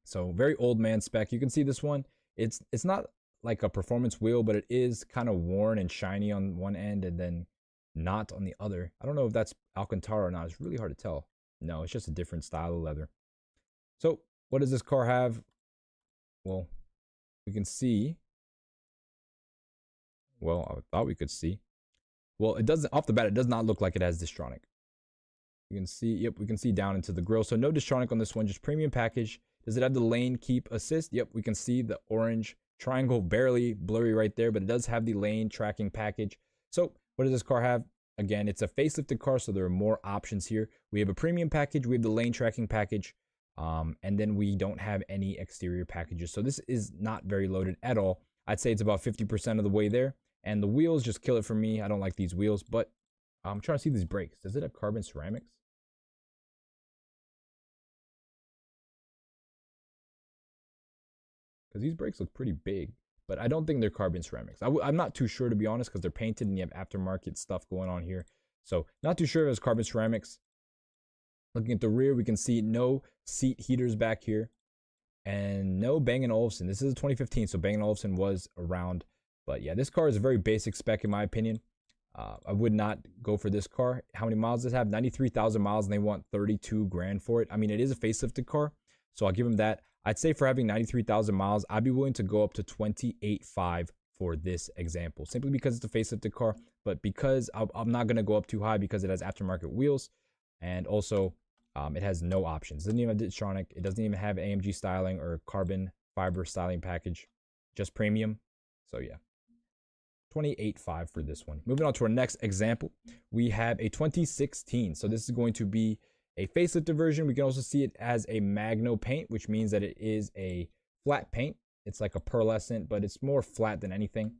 So very old man spec. You can see this one. It's not like a performance wheel, but it is kind of worn and shiny on one end and then not on the other. I don't know if that's Alcantara or not. It's really hard to tell. No, it's just a different style of leather. So what does this car have? Well, we can see. Well, I thought we could see. Well, it doesn't, off the bat, it does not look like it has Distronic. You can see, yep, we can see down into the grille. So no Distronic on this one, just premium package. Does it have the lane keep assist? Yep, we can see the orange triangle, barely blurry right there, but it does have the lane tracking package. So what does this car have? Again, it's a facelifted car, so there are more options here. We have a premium package, we have the lane tracking package, and then we don't have any exterior packages. So this is not very loaded at all. I'd say it's about 50% of the way there. And the wheels just kill it for me. I don't like these wheels, but I'm trying to see these brakes. Does it have carbon ceramics? Because these brakes look pretty big, but I don't think they're carbon ceramics. I'm not too sure, to be honest, because they're painted and you have aftermarket stuff going on here. So not too sure if it's carbon ceramics. Looking at the rear, we can see no seat heaters back here and no Bang & Olufsen. This is a 2015, so Bang & Olufsen was around. But yeah, this car is a very basic spec in my opinion. I would not go for this car. How many miles does it have? 93,000 miles, and they want 32 grand for it. I mean, it is a facelifted car, so I'll give them that. I'd say for having 93,000 miles, I'd be willing to go up to 28.5 for this example, simply because it's a facelifted car, but because I'm not going to go up too high because it has aftermarket wheels, and also it has no options. It doesn't even have Distronic. It doesn't even have AMG styling or carbon fiber styling package, just premium. So yeah. 28.5 for this one. Moving on to our next example, we have a 2016. So this is going to be a facelifted version. We can also see it as a Magno paint, which means that it is a flat paint. It's like a pearlescent, but it's more flat than anything.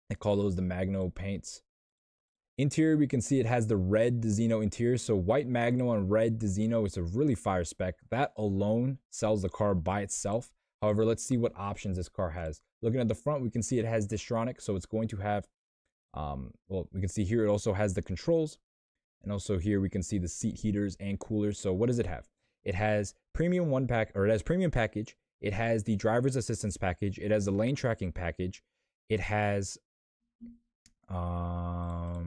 They call those the Magno paints. Interior, we can see it has the red Dizino interior. So white Magno on red Dizino is a really fire spec. That alone sells the car by itself. However, let's see what options this car has. Looking at the front, we can see it has Distronic, so it's going to have, well, we can see here it also has the controls, and also here we can see the seat heaters and coolers. So what does it have? It has premium it has premium package. It has the driver's assistance package. It has the lane tracking package. It has, well,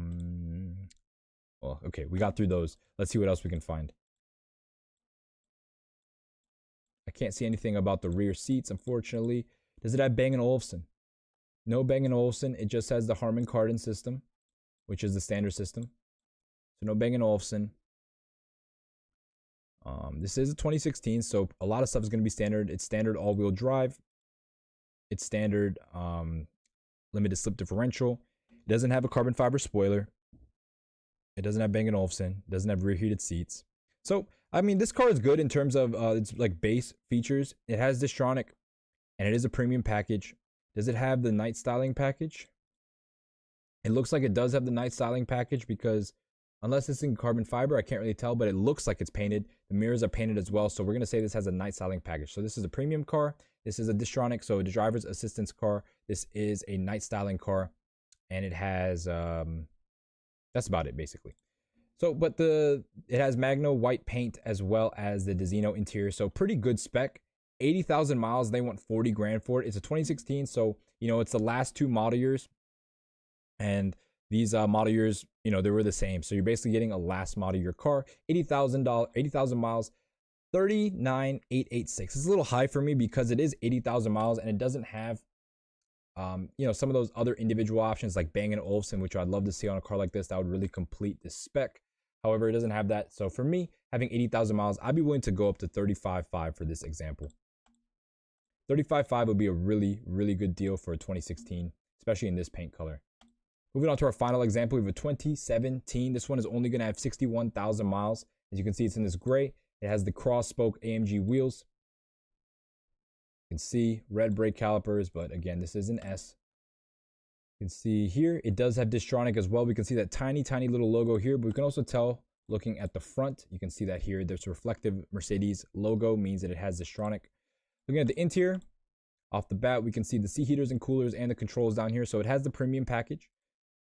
okay, we got through those. Let's see what else we can find. I can't see anything about the rear seats, unfortunately. Does it have Bang & Olufsen? No Bang & Olufsen. It just has the Harman Kardon system, which is the standard system. So no Bang & Olufsen. This is a 2016, so a lot of stuff is going to be standard. It's standard all-wheel drive. It's standard limited slip differential. It doesn't have a carbon fiber spoiler. It doesn't have Bang & Olufsen. It doesn't have rear heated seats. So, I mean, this car is good in terms of its like base features. It has Distronic, and it is a premium package. Does it have the night styling package? It looks like it does have the night styling package because unless it's in carbon fiber, I can't really tell, but it looks like it's painted. The mirrors are painted as well, so we're going to say this has a night styling package. So this is a premium car. This is a Distronic, so the driver's assistance car. This is a night styling car, and it has, that's about it, basically. So, but it has Magno white paint as well as the Dizino interior. So pretty good spec. 80,000 miles. They want 40 grand for it. It's a 2016. So, you know, it's the last two model years. And these model years, you know, they were the same. So you're basically getting a last model year car. 80,000 miles. 39,886. It's a little high for me because it is 80,000 miles and it doesn't have, you know, some of those other individual options like Bang & Olufsen, which I'd love to see on a car like this. That would really complete this spec. However, it doesn't have that. So for me, having 80,000 miles, I'd be willing to go up to 35.5 for this example. 35.5 would be a really, really good deal for a 2016, especially in this paint color. Moving on to our final example, we have a 2017. This one is only going to have 61,000 miles. As you can see, it's in this gray. It has the cross-spoke AMG wheels. You can see red brake calipers, but again, this is an S. You can see here, it does have Distronic as well. We can see that tiny, tiny little logo here, but we can also tell Looking at the front, you can see that here. There's a reflective Mercedes logo, means that it has Distronic. Looking at the interior, off the bat, we can see the seat heaters and coolers and the controls down here. So it has the premium package.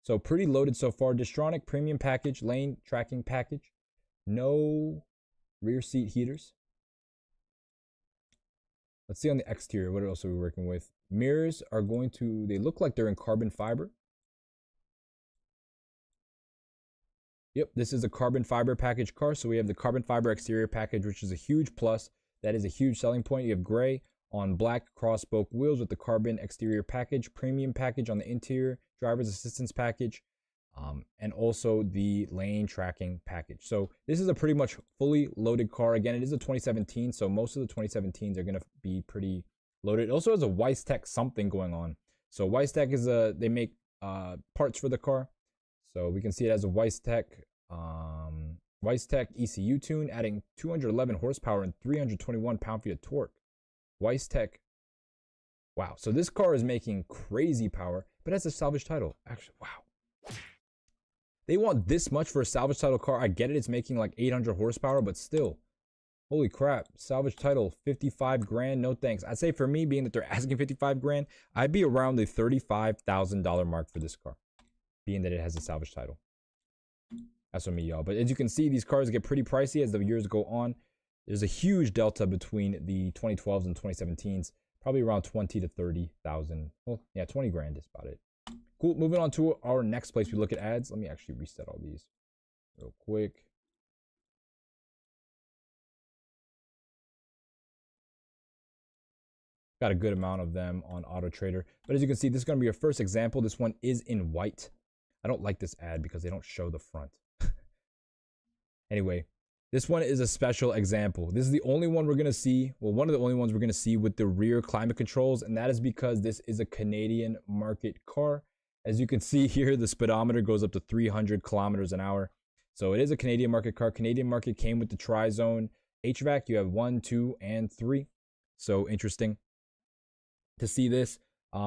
So pretty loaded so far. Distronic premium package, lane tracking package. No rear seat heaters. Let's see on the exterior, what else are we working with? Mirrors are going to, they look like they're in carbon fiber. Yep, this is a carbon fiber package car. So we have the carbon fiber exterior package, which is a huge plus. That is a huge selling point. You have gray on black cross-spoke wheels with the carbon exterior package, premium package on the interior, driver's assistance package, and also the lane tracking package. So this is a pretty much fully loaded car. Again, it is a 2017, so most of the 2017s are going to be pretty loaded. It also has a Weisstech something going on. So Weisstech is they make parts for the car. So we can see it as a Weisstech ECU tune, adding 211 horsepower and 321 pound-feet of torque. Weisstech. Wow. So this car is making crazy power, but has a salvage title. Actually, wow. They want this much for a salvage title car. I get it. It's making like 800 horsepower, but still. Holy crap. Salvage title, 55 grand. No thanks. I'd say for me, being that they're asking 55 grand, I'd be around the $35,000 mark for this car, being that it has a salvage title. That's for me, y'all. But as you can see, these cars get pretty pricey as the years go on. There's a huge delta between the 2012s and 2017s, probably around 20 to 30,000. Well, yeah, 20 grand is about it. Cool. Moving on to our next place we look at ads. Let me actually reset all these real quick. Got a good amount of them on Auto Trader. But as you can see, this is going to be our first example. This one is in white. I don't like this ad because they don't show the front. Anyway, this one is a special example. This is the only one we're going to see. Well, one of the only ones we're going to see with the rear climate controls. And that is because this is a Canadian market car. As you can see here, the speedometer goes up to 300 kilometers an hour. So it is a Canadian market car. Canadian market came with the tri-zone HVAC. You have 1, 2, and 3. So interesting to see this.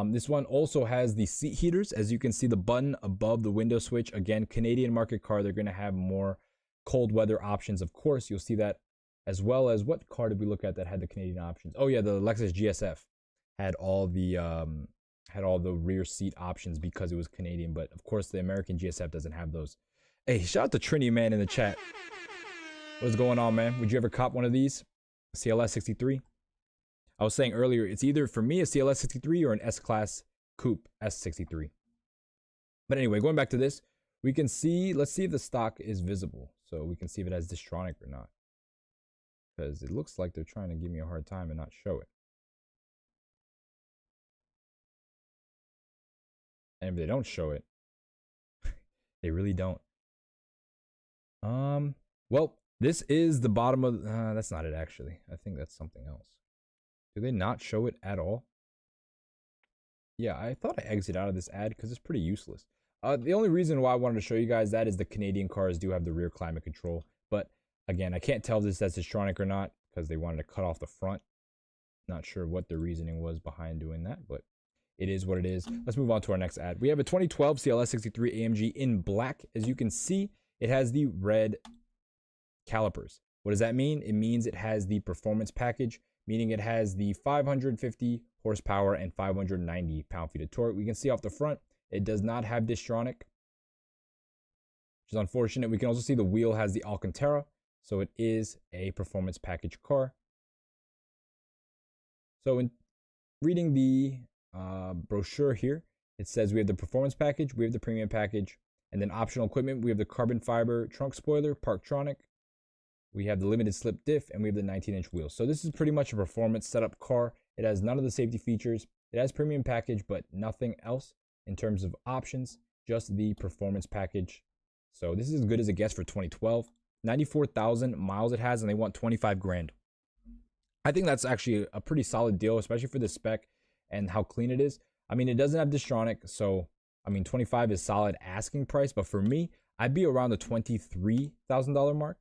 This one also has the seat heaters. As you can see, the button above the window switch. Again, Canadian market car. They're going to have more cold weather options. Of course, you'll see that, as well as what car did we look at that had the Canadian options? Oh yeah, the Lexus GSF had all the rear seat options because it was Canadian. But of course, the American GSF doesn't have those. Hey, shout out to Trinity Man in the chat. What's going on, man? Would you ever cop one of these? CLS 63? I was saying earlier, it's either for me a CLS 63 or an S-Class Coupe S63. But anyway, going back to this, we can see, let's see if the stock is visible. So we can see if it has Distronic or not. Because it looks like they're trying to give me a hard time and not show it. And if they don't show it, they really don't. Well, this is the bottom of, that's not it actually. I think that's something else. Do they not show it at all? Yeah, I thought I exit out of this ad because it's pretty useless. The only reason why I wanted to show you guys that is the Canadian cars do have the rear climate control. But again, I can't tell if that's Distronic or not because they wanted to cut off the front. Not sure what the reasoning was behind doing that, but it is what it is. Let's move on to our next ad. We have a 2012 CLS 63 AMG in black. As you can see, it has the red calipers. What does that mean? It means it has the performance package, meaning it has the 550 horsepower and 590 pound-feet of torque. We can see off the front, it does not have Distronic, which is unfortunate. We can also see the wheel has the Alcantara, so it is a performance package car. So in reading the brochure here, it says we have the performance package, we have the premium package, and then optional equipment. We have the carbon fiber trunk spoiler, Parktronic. We have the limited slip diff, and we have the 19-inch wheels. So this is pretty much a performance setup car. It has none of the safety features. It has premium package, but nothing else in terms of options, just the performance package. So this is as good as it gets for 2012. 94,000 miles it has, and they want 25 grand. I think that's actually a pretty solid deal, especially for the spec and how clean it is. I mean, it doesn't have Distronic, so I mean, 25 is solid asking price, but for me, I'd be around the $23,000 mark.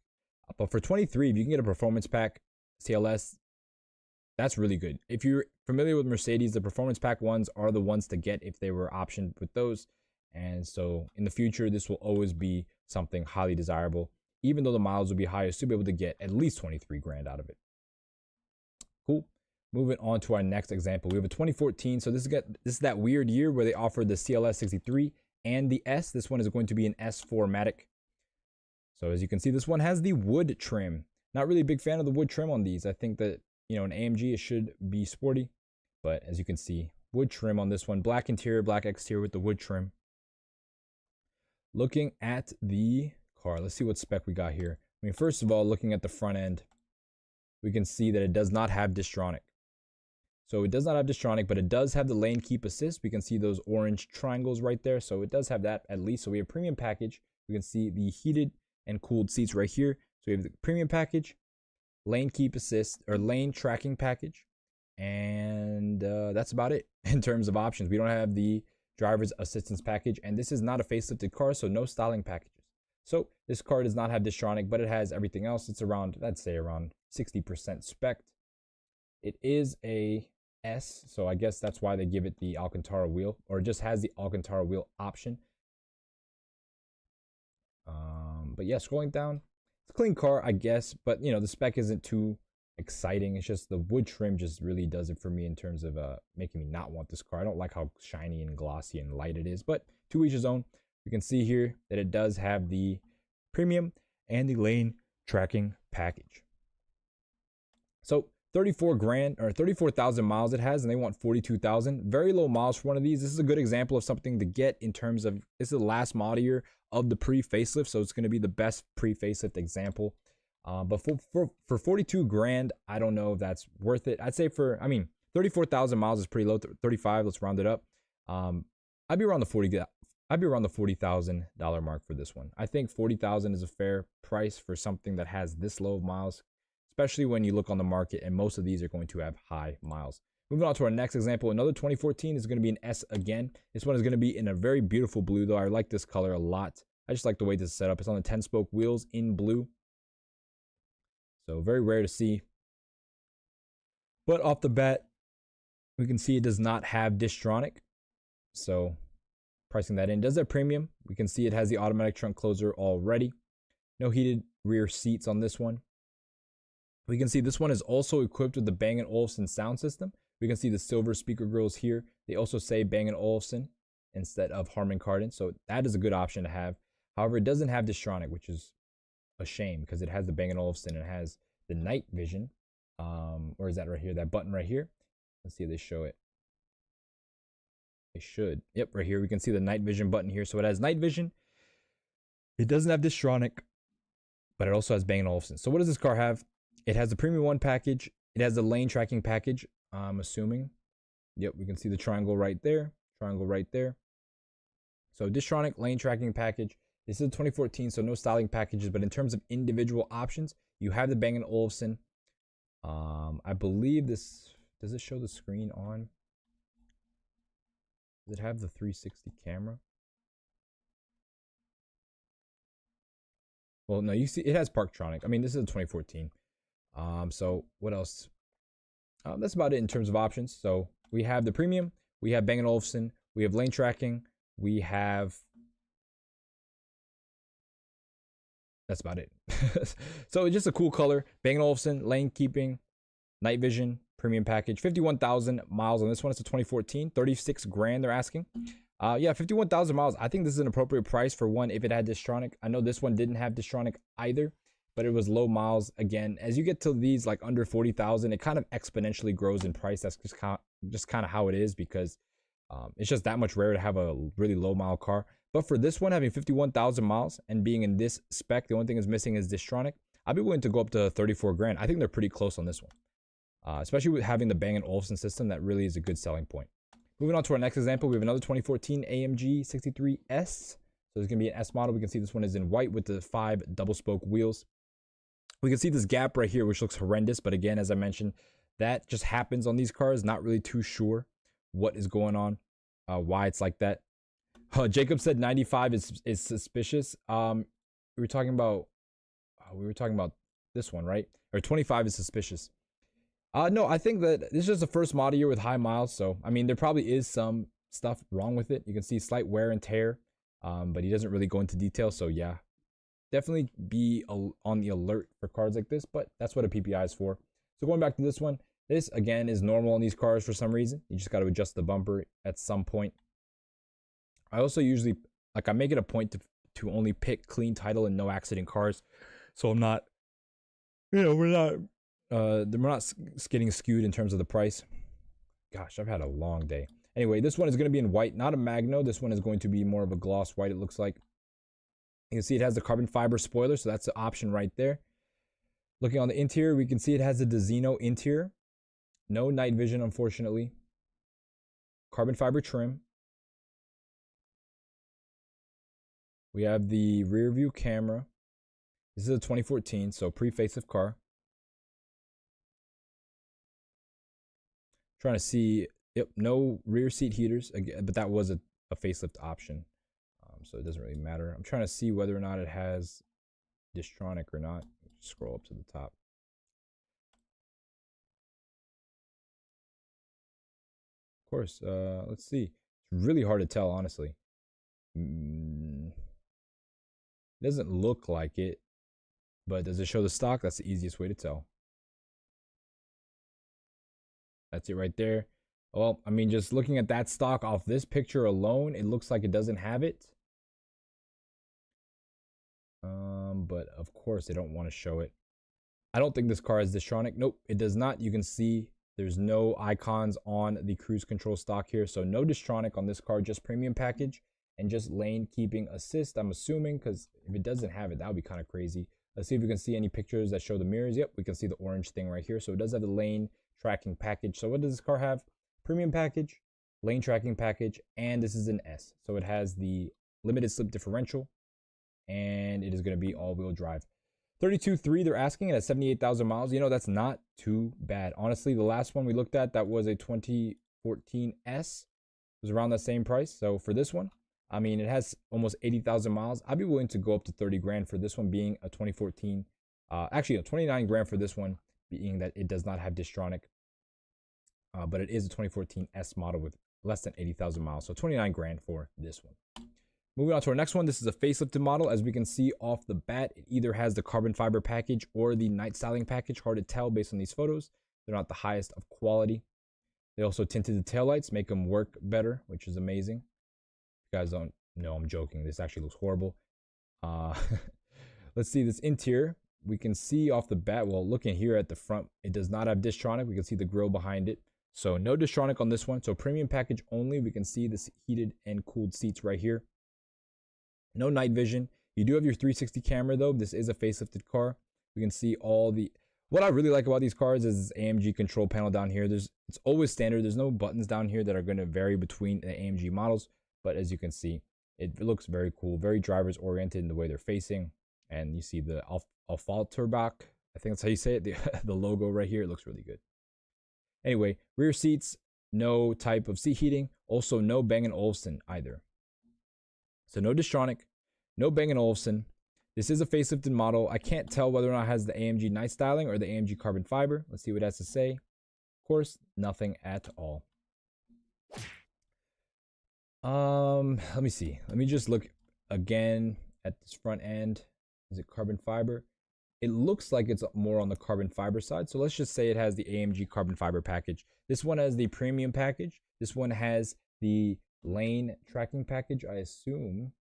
But for 23, if you can get a performance pack CLS, that's really good. If you're familiar with Mercedes, the performance pack ones are the ones to get if they were optioned with those. And so in the future, this will always be something highly desirable. even though the miles will be higher, still be able to get at least 23 grand out of it. Cool. Moving on to our next example. We have a 2014. So this is that weird year where they offered the CLS 63 and the S. This one is going to be an S4matic. So as you can see, this one has the wood trim. Not really a big fan of the wood trim on these. I think that, you know, an AMG, it should be sporty. But as you can see, wood trim on this one. Black interior, black exterior with the wood trim. Looking at the car, let's see what spec we got here. I mean, first of all, looking at the front end, we can see that it does not have Distronic. So it does not have Distronic, but it does have the lane keep assist. We can see those orange triangles right there. So it does have that at least. So we have premium package. We can see the heated and cooled seats right here. So we have the premium package, lane keep assist, or lane tracking package. And that's about it in terms of options. We don't have the driver's assistance package. And this is not a facelifted car, so no styling packages. So this car does not have Distronic, but it has everything else. It's around, I'd say around 60% spec. It is a S, so I guess that's why they give it the Alcantara wheel, or it just has the Alcantara wheel option. But yeah, scrolling down, it's a clean car, I guess, but you know, the spec isn't too exciting. It's just the wood trim just really does it for me in terms of making me not want this car. I don't like how shiny and glossy and light it is, but to each his own. We can see here that it does have the premium and the lane tracking package. So 34 grand or 34,000 miles it has, and they want 42,000. Very low miles for one of these. This is a good example of something to get in terms of, this is the last model year of the pre-facelift, so it's going to be the best pre-facelift example. But for 42 grand, I don't know if that's worth it. I'd say for, I mean, 34,000 miles is pretty low. 35, let's round it up. I'd be around the $40,000 mark for this one. I think 40,000 is a fair price for something that has this low miles, especially when you look on the market, and most of these are going to have high miles. Moving on to our next example, another 2014 is going to be an S again. This one is going to be in a very beautiful blue, though. I like this color a lot. I just like the way this is set up. It's on the 10-spoke wheels in blue. So very rare to see. But off the bat, we can see it does not have Distronic. So pricing that in. Does have premium. We can see it has the automatic trunk closer already. No heated rear seats on this one. We can see this one is also equipped with the Bang & Olufsen sound system. We can see the silver speaker grills here. They also say Bang & Olufsen instead of Harman Kardon. So that is a good option to have. However, it doesn't have Distronic, which is a shame because it has the Bang & Olufsen and it has the night vision. Or is that right here? That button right here. Let's see if they show it. They should. Yep, right here. We can see the night vision button here. So it has night vision. It doesn't have Distronic, but it also has Bang & Olufsen. So what does this car have? It has the Premium 1 package. It has the lane tracking package, I'm assuming. Yep, we can see the triangle right there. Triangle right there. So Distronic lane tracking package. This is a 2014, so no styling packages. But in terms of individual options, you have the Bang & Olufsen. I believe this... Does it show the screen on? Does it have the 360 camera? Well, no, you see it has Parktronic. I mean, this is a 2014. So what else? That's about it in terms of options. So we have the premium, we have Bang & Olufsen, we have lane tracking, we have... That's about it. So it's just a cool color. Bang & Olufsen, lane keeping, night vision, premium package. 51,000 miles on this one. It's a 2014. 36 grand they're asking. Yeah, 51,000 miles. I think this is an appropriate price for one if it had Distronic. I know this one didn't have Distronic either, but it was low miles. Again, as you get to these like under 40,000, it kind of exponentially grows in price. That's just kind of how it is, because it's just that much rare to have a really low mile car. But for this one, having 51,000 miles and being in this spec, the only thing is missing is Distronic. I'd be willing to go up to 34 grand. I think they're pretty close on this one. Especially with having the Bang & Olufsen system, that really is a good selling point. Moving on to our next example, we have another 2014 AMG 63S. So there's going to be an S model. We can see this one is in white with the 5 double spoke wheels. We can see this gap right here, which looks horrendous. But again, as I mentioned, that just happens on these cars. Not really too sure what is going on, why it's like that. Jacob said 95 is suspicious. We were talking about this one, right? Or 25 is suspicious. No, I think that this is just the first model year with high miles. So, I mean, there probably is some stuff wrong with it. You can see slight wear and tear, but he doesn't really go into detail. So, yeah, definitely be on the alert for cars like this, but that's what a PPI is for. So going back to this one, this again is normal on these cars for some reason. You just got to adjust the bumper at some point. I also usually, like, I make it a point to only pick clean title and no accident cars. So I'm not, we're not getting skewed in terms of the price. Gosh, I've had a long day. Anyway, this one is going to be in white, not a Magno. This one is going to be more of a gloss white, it looks like. You can see it has the carbon fiber spoiler, so that's the option right there. Looking on the interior, we can see it has the Dezino interior. No night vision, unfortunately. Carbon fiber trim. We have the rear view camera. This is a 2014, so pre-facelift car. Trying to see, yep, no rear seat heaters, again, but that was a facelift option, so it doesn't really matter. I'm trying to see whether or not it has Distronic or not. Scroll up to the top. Of course, let's see. It's really hard to tell, honestly. It doesn't look like it, but does it show the stock? That's the easiest way to tell. That's it right there. Well, I mean, just looking at that stock off this picture alone, it looks like it doesn't have it. But of course they don't want to show it. I don't think this car has Distronic. Nope, it does not. You can see there's no icons on the cruise control stock here. So no Distronic on this car, just premium package and just lane keeping assist, I'm assuming, because if it doesn't have it, that would be kind of crazy. Let's see if we can see any pictures that show the mirrors. Yep, we can see the orange thing right here. So it does have the lane tracking package. So what does this car have? Premium package, lane tracking package, and this is an S. So it has the limited slip differential, and it is going to be all-wheel drive. 32.3 they're asking it at 78,000 miles. You know, that's not too bad. Honestly, the last one we looked at, that was a 2014 S. It was around that same price. So for this one, I mean, it has almost 80,000 miles. I'd be willing to go up to 30 grand for this one being a 2014. Actually, 29 grand for this one being that it does not have Distronic. But it is a 2014 S model with less than 80,000 miles. So 29 grand for this one. Moving on to our next one. This is a facelifted model. As we can see off the bat, it either has the carbon fiber package or the night styling package. Hard to tell based on these photos. They're not the highest of quality. They also tinted the taillights, make them work better, which is amazing. If you guys don't know, I'm joking. This actually looks horrible. Let's see this interior. We can see off the bat, well, looking here at the front, it does not have Distronic. We can see the grille behind it. So no Distronic on this one. So premium package only. We can see this heated and cooled seats right here. No night vision. You do have your 360 camera though. This is a facelifted car. We can see all the, what I really like about these cars is this AMG control panel down here. It's always standard. There's no buttons down here that are going to vary between the AMG models. But as you can see, it looks very cool, very drivers oriented in the way they're facing. And you see the Alfalterbach, I think that's how you say it, the logo right here. It looks really good. Anyway, rear seats, no type of seat heating. Also no Bang & Olufsen either. So no Distronic, no Bang & Olufsen. This is a facelifted model. I can't tell whether or not it has the AMG night styling or the AMG carbon fiber. Let's see what it has to say. Of course, nothing at all. Let me see. Let me just look again at this front end. Is it carbon fiber? It looks like it's more on the carbon fiber side. So let's just say it has the AMG carbon fiber package. This one has the premium package. This one has the lane tracking package, I assume.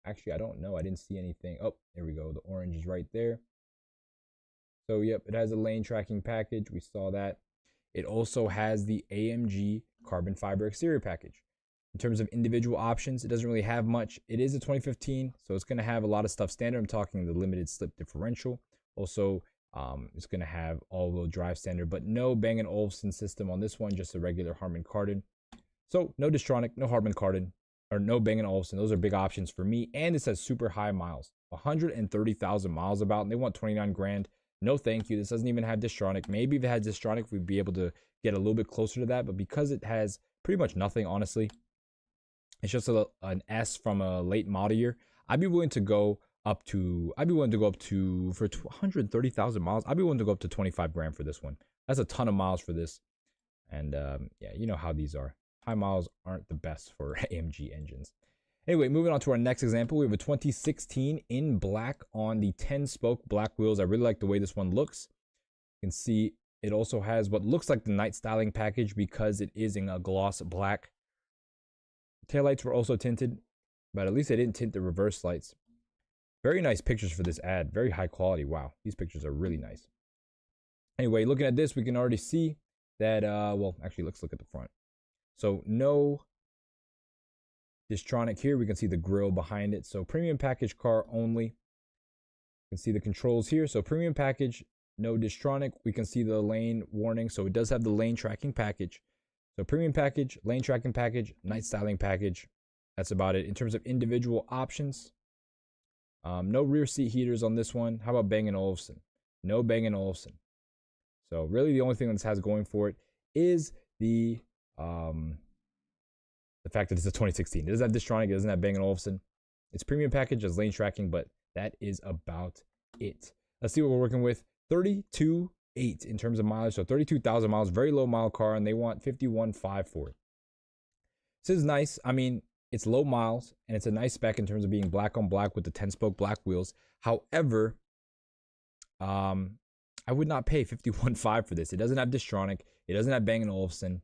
Actually, I don't know. I didn't see anything. Oh, there we go. The orange is right there. So, yep, it has a lane tracking package. We saw that. It also has the AMG carbon fiber exterior package. In terms of individual options, it doesn't really have much. It is a 2015, so it's going to have a lot of stuff standard. I'm talking the limited slip differential. Also, it's going to have all-wheel drive standard, but no Bang & Olufsen system on this one, just a regular Harman Kardon. So no Distronic, no Harman Kardon, or no Bang & Olufsen. Those are big options for me. And it says super high miles, 130,000 miles about, and they want 29 grand. No thank you. This doesn't even have Distronic. Maybe if it had Distronic, we'd be able to get a little bit closer to that. But because it has pretty much nothing, honestly, it's just an S from a late model year. I'd be willing to go up to, for 130,000 miles, I'd be willing to go up to 25 grand for this one. That's a ton of miles for this. And yeah, you know how these are. High miles aren't the best for AMG engines. Anyway, moving on to our next example, we have a 2016 in black on the 10-spoke black wheels. I really like the way this one looks. You can see it also has what looks like the night styling package because it is in a gloss black. Taillights were also tinted, but at least they didn't tint the reverse lights. Very nice pictures for this ad. Very high quality. Wow, these pictures are really nice. Anyway, looking at this, we can already see that, well, actually, let's look at the front. So no Distronic here. We can see the grille behind it. So premium package car only. You can see the controls here. So premium package, no Distronic. We can see the lane warning. So it does have the lane tracking package. So premium package, lane tracking package, night styling package. That's about it. In terms of individual options, no rear seat heaters on this one. How about Bang & Olufsen? No Bang & Olufsen. So really the only thing that this has going for it is the fact that it's a 2016. It doesn't have Distronic, it doesn't have Bang & Olufsen. It's premium package, has lane tracking, but that is about it. Let's see what we're working with. 32.8 in terms of mileage, so 32,000 miles, very low mile car, and they want 51.5 for it. This is nice. I mean, it's low miles, and it's a nice spec in terms of being black on black with the 10-spoke black wheels. However, I would not pay 51.5 for this. It doesn't have Distronic. It doesn't have Bang & Olufsen.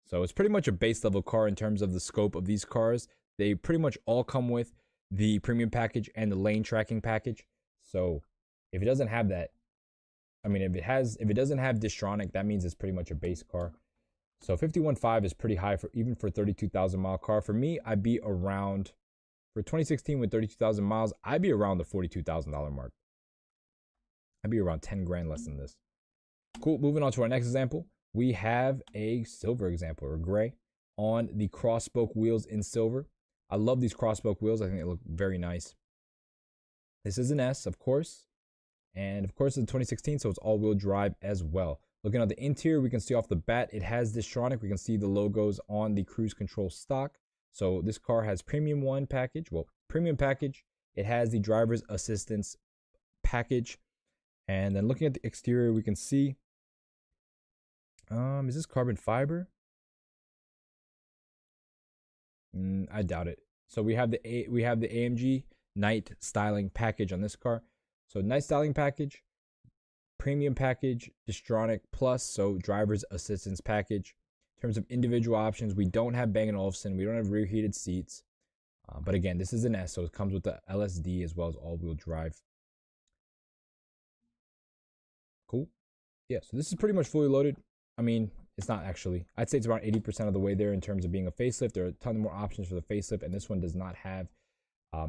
So it's pretty much a base level car in terms of the scope of these cars. They pretty much all come with the premium package and the lane tracking package. So if it doesn't have that, I mean, if it doesn't have Distronic, that means it's pretty much a base car. So 51.5 is pretty high for even for 32,000 mile car. For me, I'd be around, for 2016 with 32,000 miles, I'd be around the $42,000 mark. I'd be around 10 grand less than this. Cool. Moving on to our next example. We have a silver example, or gray, on the cross-spoke wheels in silver. I love these cross-spoke wheels. I think they look very nice. This is an S, of course. And of course, it's 2016, so it's all-wheel drive as well. Looking at the interior, we can see off the bat, it has Distronic. We can see the logos on the cruise control stock. So this car has premium one package. Well, premium package. It has the driver's assistance package. And then looking at the exterior, we can see, is this carbon fiber? I doubt it. So we have the AMG night styling package on this car. So night styling package, premium package, Distronic plus, so driver's assistance package. In terms of individual options, we don't have Bang & Olufsen. We don't have rear heated seats. But again, this is an S, so it comes with the LSD as well as all-wheel drive. Cool. Yeah, so this is pretty much fully loaded. I mean, it's not actually. I'd say it's around 80% of the way there in terms of being a facelift. There are a ton more options for the facelift, and this one does not have,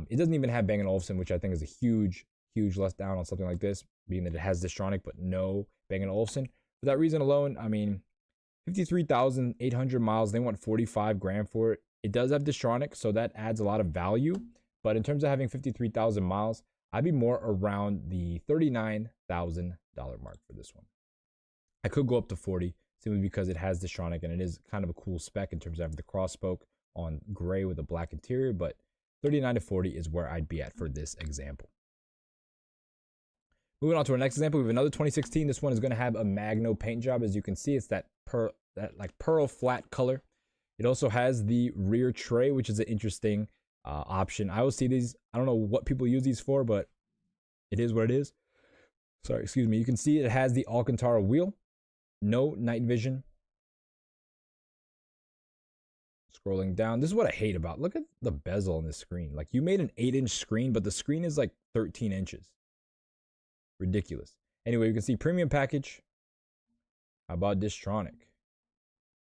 it doesn't even have Bang & Olufsen, which I think is a huge letdown on something like this, being that it has Distronic, but no Bang & Olufsen. For that reason alone, I mean, 53,800 miles, they want 45 grand for it. It does have Distronic, so that adds a lot of value. But in terms of having 53,000 miles, I'd be more around the $39,000 mark for this one. I could go up to 40 simply because it has Distronic and it is kind of a cool spec in terms of having the cross spoke on gray with a black interior, but 39 to 40 is where I'd be at for this example. Moving on to our next example, we have another 2016. This one is going to have a Magno paint job. As you can see, it's that pearl flat color. It also has the rear tray, which is an interesting option. I always see these. I don't know what people use these for, but it is what it is. Sorry, excuse me. You can see it has the Alcantara wheel. No night vision. Scrolling down. This is what I hate about. Look at the bezel on this screen. Like, you made an 8-inch screen, but the screen is like 13 inches. Ridiculous. Anyway, you can see premium package. How about Distronic?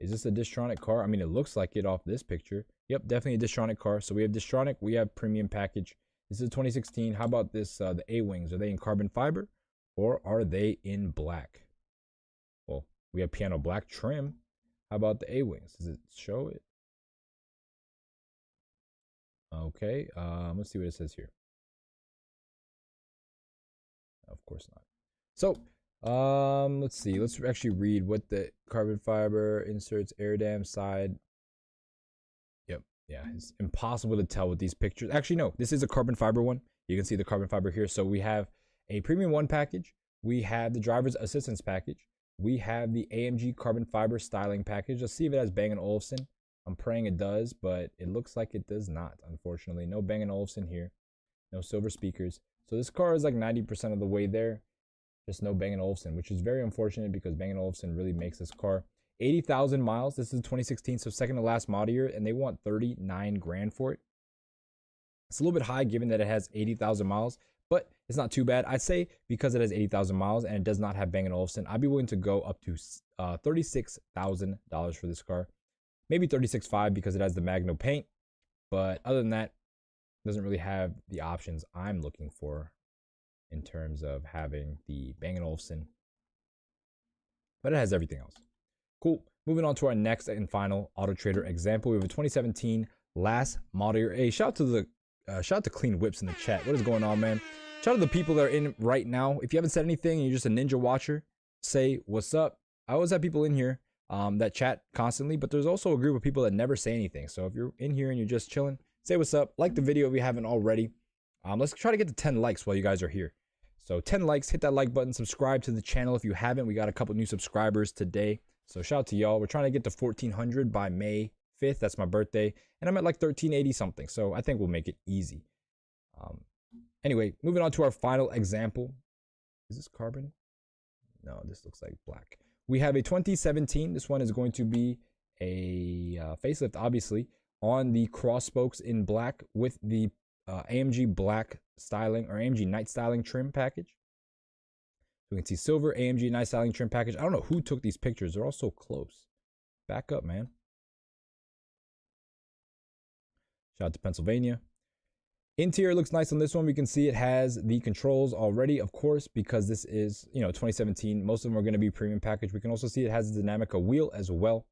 Is this a Distronic car? I mean, it looks like it off this picture. Yep, definitely a Distronic car. So we have Distronic, we have premium package. This is 2016. How about this, the A-wings? Are they in carbon fiber or are they in black? Well, we have piano black trim. How about the A-wings? Does it show it? Okay, let's see what it says here. Of course not. So, let's see. Let's actually read what the carbon fiber inserts, air dam side. Yep. Yeah, it's impossible to tell with these pictures. Actually, no, this is a carbon fiber one. You can see the carbon fiber here. So we have a premium one package. We have the driver's assistance package. We have the AMG carbon fiber styling package. Let's see if it has Bang & Olufsen. I'm praying it does, but it looks like it does not, unfortunately. No Bang & Olufsen here. No silver speakers. So this car is like 90% of the way there. Just no Bang & Olufsen, which is very unfortunate because Bang & Olufsen really makes this car. 80,000 miles. This is 2016, so second to last model year, and they want 39 grand for it. It's a little bit high given that it has 80,000 miles, but it's not too bad. I'd say because it has 80,000 miles and it does not have Bang & Olufsen, I'd be willing to go up to $36,000 for this car. Maybe $36,500 because it has the Magno paint, but other than that, it doesn't really have the options I'm looking for in terms of having the Bang & Olufsen, but it has everything else. Cool. Moving on to our next and final Auto Trader example. We have a 2017 last model year. Hey, shout out to Clean Whips in the chat. What is going on, man? Shout out to the people that are in right now. If you haven't said anything and you're just a ninja watcher, say what's up. I always have people in here that chat constantly, but there's also a group of people that never say anything. So if you're in here and you're just chilling, say what's up. Like the video if you haven't already. Let's try to get to 10 likes while you guys are here. So 10 likes, hit that like button, subscribe to the channel if you haven't. We got a couple new subscribers today. So shout out to y'all. We're trying to get to 1,400 by May 5th. That's my birthday. And I'm at like 1,380 something. So I think we'll make it easy. Anyway, moving on to our final example. Is this carbon? No, this looks like black. We have a 2017. This one is going to be a facelift, obviously, on the cross spokes in black with the AMG black styling or AMG night styling trim package. We can see silver AMG night styling trim package. I don't know who took these pictures. They're all so close. Back up, man. Shout out to Pennsylvania. Interior looks nice on this one. We can see it has the controls already, of course, because this is, 2017. Most of them are going to be premium package. We can also see it has a Dynamica wheel as well.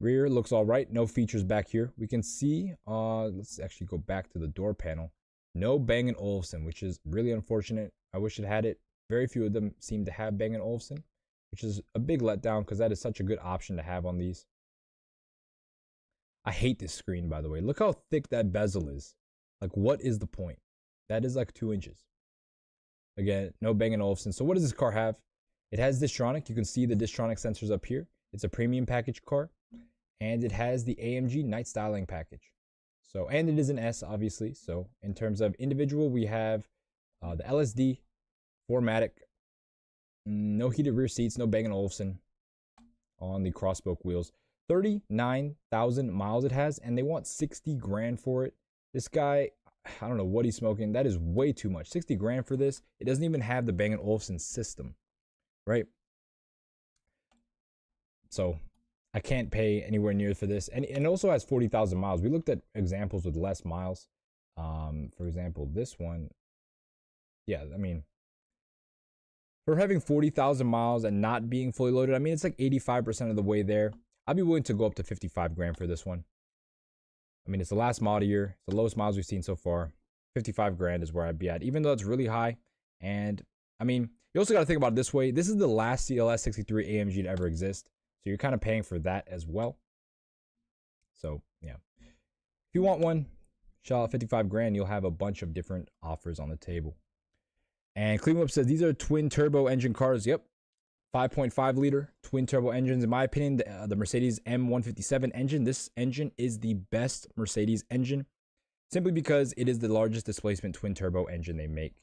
Rear looks all right. No features back here. We can see, let's actually go back to the door panel. No Bang & Olufsen, which is really unfortunate. I wish it had it. Very few of them seem to have Bang & Olufsen, which is a big letdown because that is such a good option to have on these. I hate this screen, by the way. Look how thick that bezel is. Like, what is the point? That is like 2 inches. Again, no Bang & Olufsen. So what does this car have? It has Distronic. You can see the Distronic sensors up here. It's a premium package car. And it has the AMG night styling package. So, and it is an S, obviously. So in terms of individual, we have the LSD, 4MATIC, no heated rear seats, no Bang & Olufsen on the cross-spoke wheels. 39,000 miles it has, and they want 60 grand for it. This guy, I don't know what he's smoking. That is way too much. 60 grand for this. It doesn't even have the Bang & Olufsen system, right? So I can't pay anywhere near for this. And it also has 40,000 miles. We looked at examples with less miles. For example, this one, yeah, I mean, for having 40,000 miles and not being fully loaded, I mean, it's like 85% of the way there. I'd be willing to go up to 55 grand for this one. I mean, it's the last model year. It's the lowest miles we've seen so far. 55 grand is where I'd be at, even though it's really high. And I mean, you also got to think about it this way. This is the last CLS 63 AMG to ever exist. So you're kind of paying for that as well. So yeah, if you want one, shout out 55 grand. You'll have a bunch of different offers on the table. And Clean Whip says these are twin turbo engine cars. Yep. 5.5 liter twin turbo engines. In my opinion, the Mercedes M157 engine, this engine is the best Mercedes engine simply because it is the largest displacement twin turbo engine they make.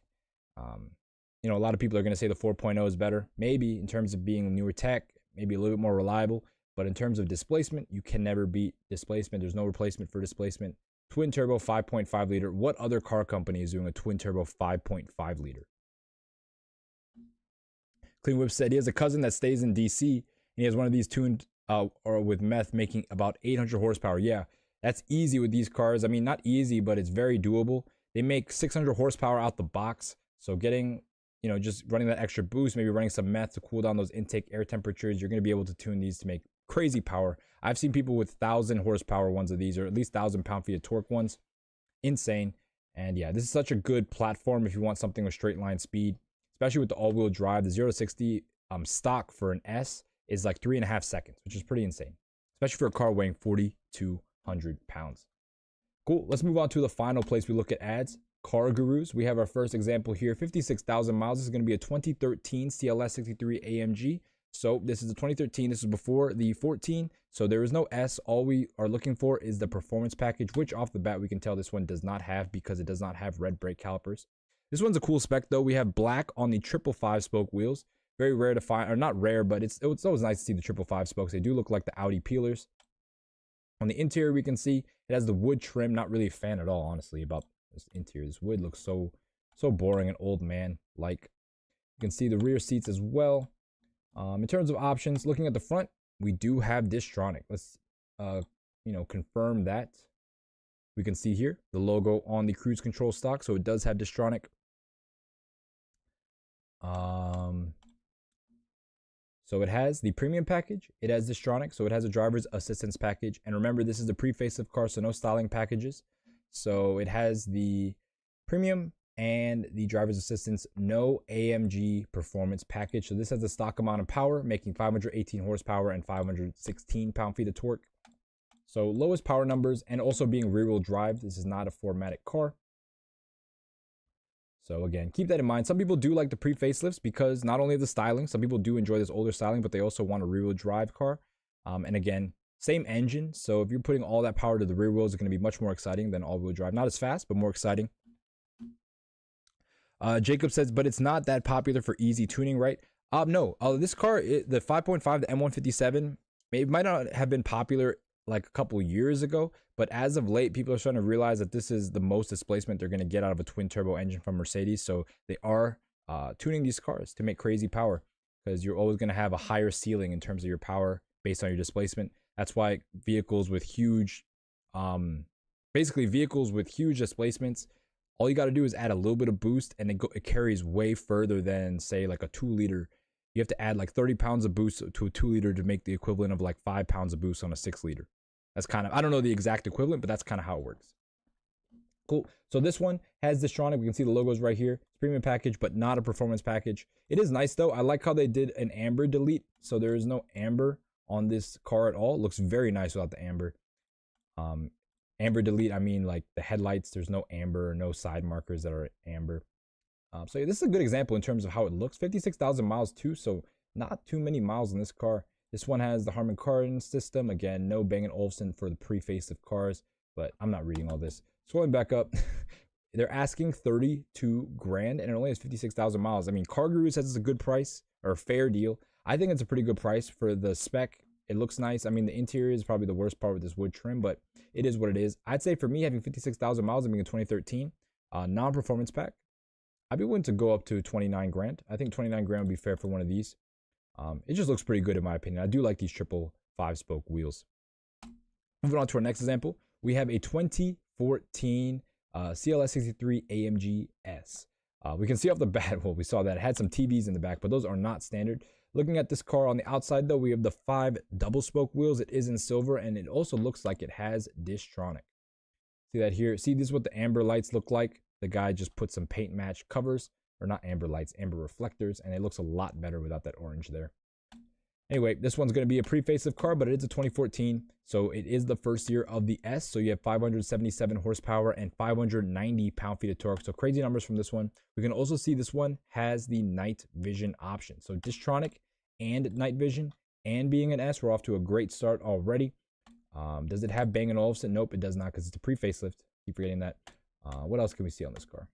A lot of people are going to say the 4.0 is better. Maybe in terms of being newer tech, maybe a little bit more reliable. But in terms of displacement, you can never beat displacement. There's no replacement for displacement. Twin turbo 5.5 liter. What other car company is doing a twin turbo 5.5 liter? Clean Whip said he has a cousin that stays in DC and he has one of these tuned or with meth making about 800 horsepower. Yeah, that's easy with these cars. I mean, not easy, but it's very doable. They make 600 horsepower out the box. So getting, just running that extra boost, maybe running some meth to cool down those intake air temperatures, you're going to be able to tune these to make crazy power. I've seen people with 1,000 horsepower ones of these, or at least 1,000 pound-feet of torque ones. Insane. And yeah, this is such a good platform if you want something with straight line speed. Especially with the all-wheel drive, the 0 to 60 stock for an S is like 3.5 seconds, which is pretty insane. Especially for a car weighing 4,200 pounds. Cool, let's move on to the final place we look at ads. Car Gurus. We have our first example here, 56,000 miles. This is going to be a 2013 CLS 63 AMG. So this is the 2013. This is before the 14. So there is no S. All we are looking for is the performance package, which off the bat we can tell this one does not have because it does not have red brake calipers. This one's a cool spec though. We have black on the 555 spoke wheels. Very rare to find, or not rare, but it's always nice to see the 555 spokes. They do look like the Audi peelers. On the interior, we can see it has the wood trim. Not really a fan at all, honestly, about this interior. This wood looks so boring and old man like. You can see the rear seats as well. In terms of options, looking at the front, we do have Distronic. Let's confirm that. We can see here the logo on the cruise control stock, so it does have Distronic. So it has the premium package, it has Distronic, so it has a driver's assistance package. And remember, this is the pre-facelift car, so no styling packages. So it has the premium and the driver's assistance, no AMG performance package. So this has the stock amount of power, making 518 horsepower and 516 pound-feet of torque. So lowest power numbers, and also being rear-wheel drive. This is not a 4MATIC car. So again, keep that in mind. Some people do like the pre-facelifts because not only of the styling, some people do enjoy this older styling, but they also want a rear-wheel drive car. And again, same engine. So if you're putting all that power to the rear wheels, it's going to be much more exciting than all-wheel drive. Not as fast, but more exciting. Jacob says, but it's not that popular for easy tuning, right? No. This car, the 5.5, the M157, it might not have been popular like a couple years ago, but as of late, people are starting to realize that this is the most displacement they're going to get out of a twin turbo engine from Mercedes. So they are tuning these cars to make crazy power, because you're always going to have a higher ceiling in terms of your power based on your displacement. That's why vehicles with huge, basically vehicles with huge displacements, all you got to do is add a little bit of boost, and it carries way further than, say, like a 2-liter. You have to add like 30 pounds of boost to a 2-liter to make the equivalent of like 5 pounds of boost on a 6-liter. That's kind of, I don't know the exact equivalent, but that's kind of how it works. Cool. So this one has Distronic. We can see the logos right here. It's premium package, but not a performance package. It is nice though. I like how they did an amber delete. So there is no amber on this car at all. It looks very nice without the amber. Amber delete, I mean like the headlights. There's no amber, no side markers that are amber. So yeah, this is a good example in terms of how it looks. 56,000 miles too, so not too many miles in this car. This one has the Harman Kardon system. Again, no Bang & Olufsen for the pre-facelift cars, but I'm not reading all this. Scrolling back up, they're asking 32 grand and it only has 56,000 miles. I mean, Car Guru says it's a good price or a fair deal. I think it's a pretty good price for the spec. It looks nice. I mean, the interior is probably the worst part with this wood trim, but it is what it is. I'd say for me, having 56,000 miles and being a 2013 non-performance pack, I'd be willing to go up to 29 grand. I think 29 grand would be fair for one of these. It just looks pretty good in my opinion. I do like these 555 spoke wheels. Moving on to our next example, we have a 2014 CLS 63 AMG S. We can see off the bat, well, we saw that it had some TVs in the back, but those are not standard. Looking at this car on the outside though, we have the 5 double spoke wheels. It is in silver, and it also looks like it has Distronic. See that here? See, this is what the amber lights look like. The guy just put some paint match covers, or not amber lights, amber reflectors, and it looks a lot better without that orange there. Anyway, this one's going to be a pre-facelift car, but it is a 2014, so it is the first year of the S. So you have 577 horsepower and 590 pound-feet of torque. So crazy numbers from this one. We can also see this one has the night vision option. So Distronic and night vision, and being an S, we're off to a great start already. Does it have Bang & Olufsen? Nope, it does not, because it's a pre-facelift. Keep forgetting that. What else can we see on this car?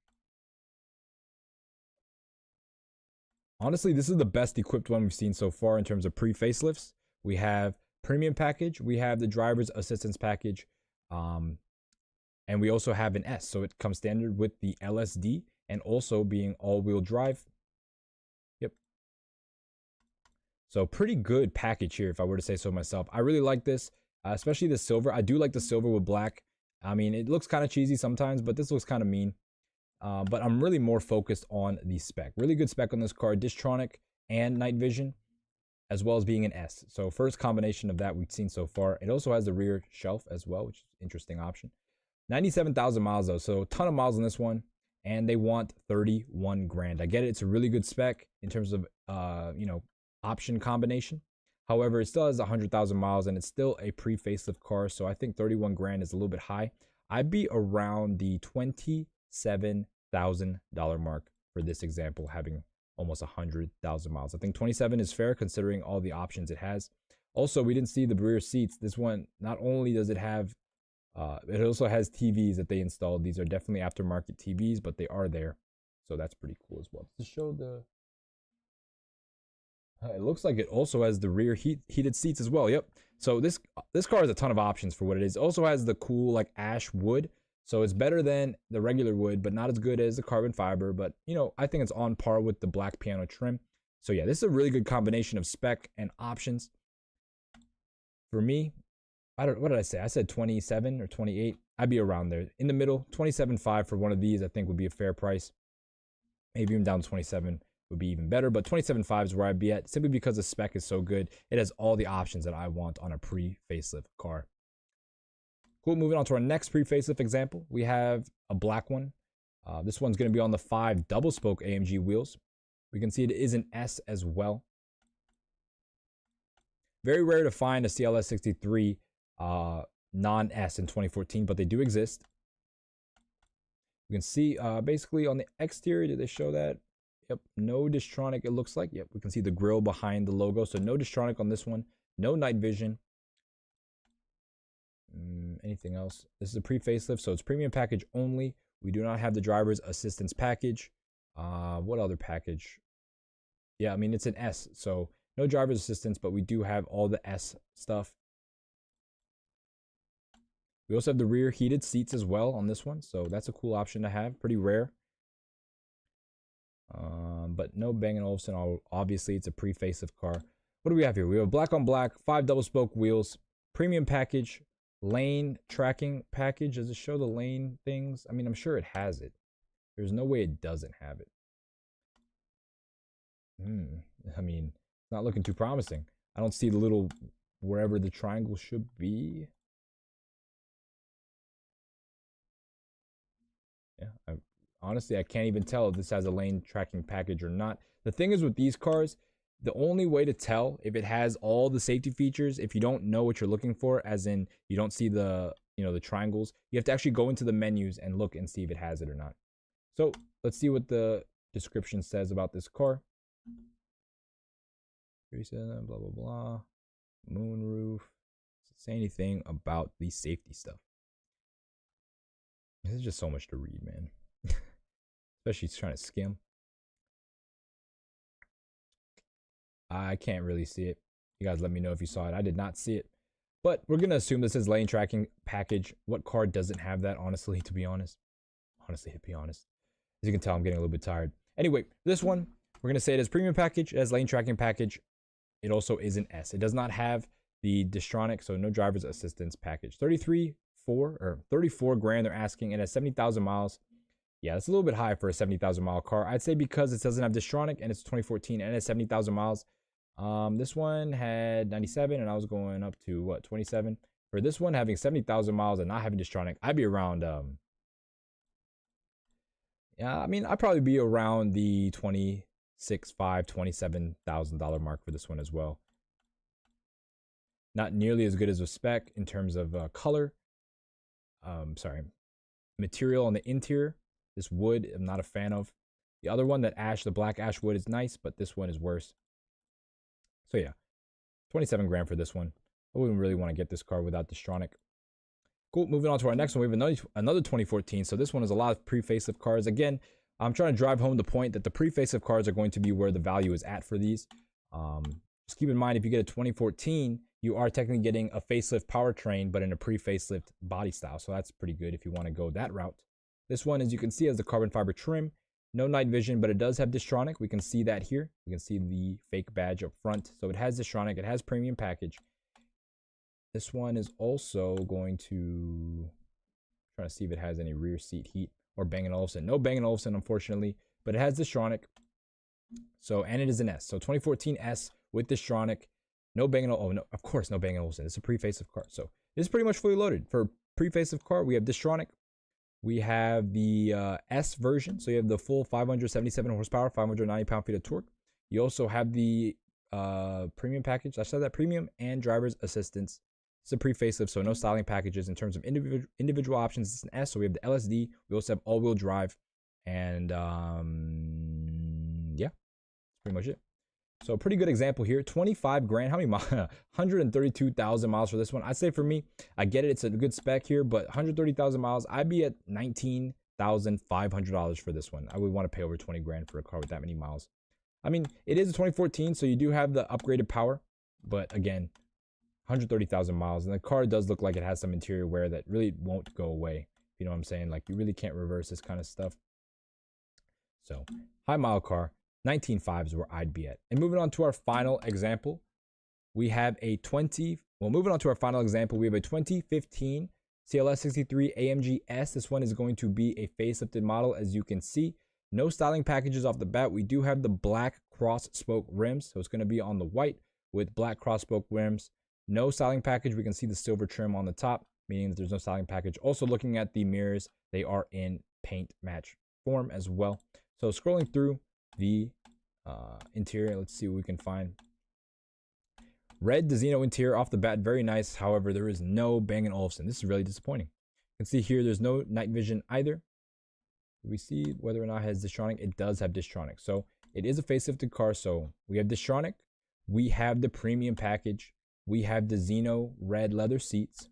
Honestly, this is the best equipped one we've seen so far in terms of pre-facelifts. We have premium package, we have the driver's assistance package, and we also have an S. So it comes standard with the LSD and also being all-wheel drive. Yep. So pretty good package here, if I were to say so myself. I really like this, especially the silver. I do like the silver with black. I mean, it looks kind of cheesy sometimes, but this looks kind of mean. But I'm really more focused on the spec. Really good spec on this car, Distronic and night vision, as well as being an S. So first combination of that we've seen so far. It also has the rear shelf as well, which is an interesting option. 97,000 miles though, so a ton of miles on this one, and they want 31 grand. I get it, it's a really good spec in terms of option combination. However, it still has 100,000 miles and it's still a pre-facelift car, so I think 31 grand is a little bit high. I'd be around the $27,000 mark for this example, having almost 100,000 miles. I think 27 is fair considering all the options it has. Also, we didn't see the rear seats. This one, not only does it have, it also has TVs that they installed. These are definitely aftermarket TVs, but they are there. So that's pretty cool as well. To show the, it looks like it also has the rear heated seats as well. Yep. So this car has a ton of options for what it is. It also has the cool like ash wood. So it's better than the regular wood, but not as good as the carbon fiber. But, you know, I think it's on par with the black piano trim. So yeah, this is a really good combination of spec and options. For me, what did I say? I said 27 or 28. I'd be around there. In the middle, 27.5 for one of these, I think would be a fair price. Maybe even down to 27 would be even better. But 27.5 is where I'd be at, simply because the spec is so good. It has all the options that I want on a pre-facelift car. Cool, moving on to our next pre-facelift example. We have a black one. This one's going to be on the 5 double-spoke AMG wheels. We can see it is an S as well. Very rare to find a CLS 63 non-S in 2014, but they do exist. You can see basically on the exterior, did they show that? Yep, no Distronic it looks like. Yep, we can see the grille behind the logo. So no Distronic on this one. No night vision. Anything else? This is a pre-facelift, so it's premium package only. We do not have the driver's assistance package. What other package? Yeah, I mean, it's an S, so no driver's assistance, but we do have all the S stuff. We also have the rear heated seats as well on this one, so that's a cool option to have. Pretty rare. But no Bang & Olufsen. Obviously, it's a pre-facelift car. What do we have here? We have black on black, 5 double spoke wheels, premium package, lane tracking package. Does it show the lane things? I mean, I'm sure it has it. There's no way it doesn't have it. I mean, it's not looking too promising. I don't see the little wherever the triangle should be. Yeah, honestly, I can't even tell if this has a lane tracking package or not. The thing is with these cars, the only way to tell if it has all the safety features, if you don't know what you're looking for, as in you don't see the, you know, the triangles, you have to actually go into the menus and look and see if it has it or not. So let's see what the description says about this car. Blah, blah, blah. Moonroof. Doesn't say anything about the safety stuff. This is just so much to read, man. Especially trying to skim. I can't really see it. You guys let me know if you saw it. I did not see it. But we're going to assume this is lane tracking package. What car doesn't have that, honestly, to be honest? As you can tell, I'm getting a little bit tired. Anyway, this one, we're going to say it is premium package. It has lane tracking package. It also is an S. It does not have the Distronic, so no driver's assistance package. 34 grand they're asking. It has 70,000 miles. Yeah, it's a little bit high for a 70,000 mile car. I'd say because it doesn't have Distronic and it's 2014 and it's 70,000 miles. This one had 97 and I was going up to what, 27. For this one having 70,000 miles and not having Distronic, I'd be around yeah, I mean, I'd probably be around the $27,000 mark for this one as well. Not nearly as good as a spec in terms of color. Material on the interior. This wood, I'm not a fan of. The other one, the black ash wood is nice, but this one is worse. So yeah, 27 grand for this one. I wouldn't really want to get this car without Distronic. Cool, moving on to our next one. We have another 2014. So this one is a lot of pre-facelift cars. Again, I'm trying to drive home the point that the pre-facelift cars are going to be where the value is at for these. Just keep in mind, if you get a 2014, you are technically getting a facelift powertrain, but in a pre-facelift body style. So that's pretty good if you want to go that route. This one, as you can see, has the carbon fiber trim. No night vision, but it does have Distronic. We can see that here. We can see the fake badge up front. So it has Distronic. It has premium package. This one is also going to try to see if it has any rear seat heat or Bang & Olufsen. No Bang & Olufsen, unfortunately, but it has Distronic. So, and it is an S. So 2014 S with Distronic. No Bang & Olufsen. Oh, no, of course, no Bang & Olufsen. It's a pre-facelift car. So this is pretty much fully loaded. For a pre-facelift car, we have Distronic. We have the S version. So you have the full 577 horsepower, 590 pound-feet of torque. You also have the premium package. I said that premium and driver's assistance. It's a pre-facelift, so no styling packages. In terms of individual options, it's an S. So we have the LSD. We also have all-wheel drive. And yeah, pretty much it. So pretty good example here. 25 grand. How many miles? 132,000 miles for this one. I'd say for me, I get it. It's a good spec here, but 130,000 miles. I'd be at $19,500 for this one. I would want to pay over 20 grand for a car with that many miles. I mean, it is a 2014, so you do have the upgraded power, but again, 130,000 miles, and the car does look like it has some interior wear that really won't go away. You know what I'm saying? Like, you really can't reverse this kind of stuff. So, high mile car, 19.5 is where I'd be at. And moving on to our final example, we have a 2015 CLS 63 AMG S. This one is going to be a facelifted model, as you can see. No styling packages off the bat. We do have the black cross spoke rims, so it's going to be on the white with black cross spoke rims. No styling package. We can see the silver trim on the top, meaning that there's no styling package. Also looking at the mirrors, they are in paint match form as well. So scrolling through the interior, let's see what we can find. Red Dezino interior off the bat, very nice. However, there is no Bang & Olufsen. This is really disappointing. You can see here there's no night vision either. We see whether or not it has Distronic. It does have Distronic. So it is a facelifted car. So we have Distronic. We have the premium package. We have the Dezino red leather seats.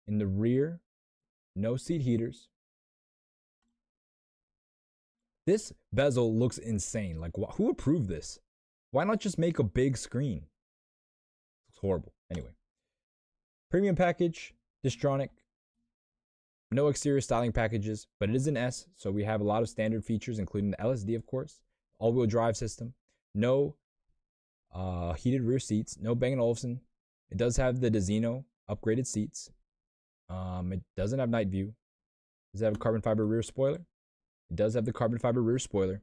In the rear, no seat heaters. This bezel looks insane. Like, who approved this? Why not just make a big screen? It's horrible. Anyway, premium package, Distronic. No exterior styling packages, but it is an S, so we have a lot of standard features, including the LSD, of course, all-wheel drive system, no heated rear seats, no Bang & Olufsen. It does have the Dezino upgraded seats. It doesn't have night view. Does it have a carbon fiber rear spoiler? It does have the carbon fiber rear spoiler.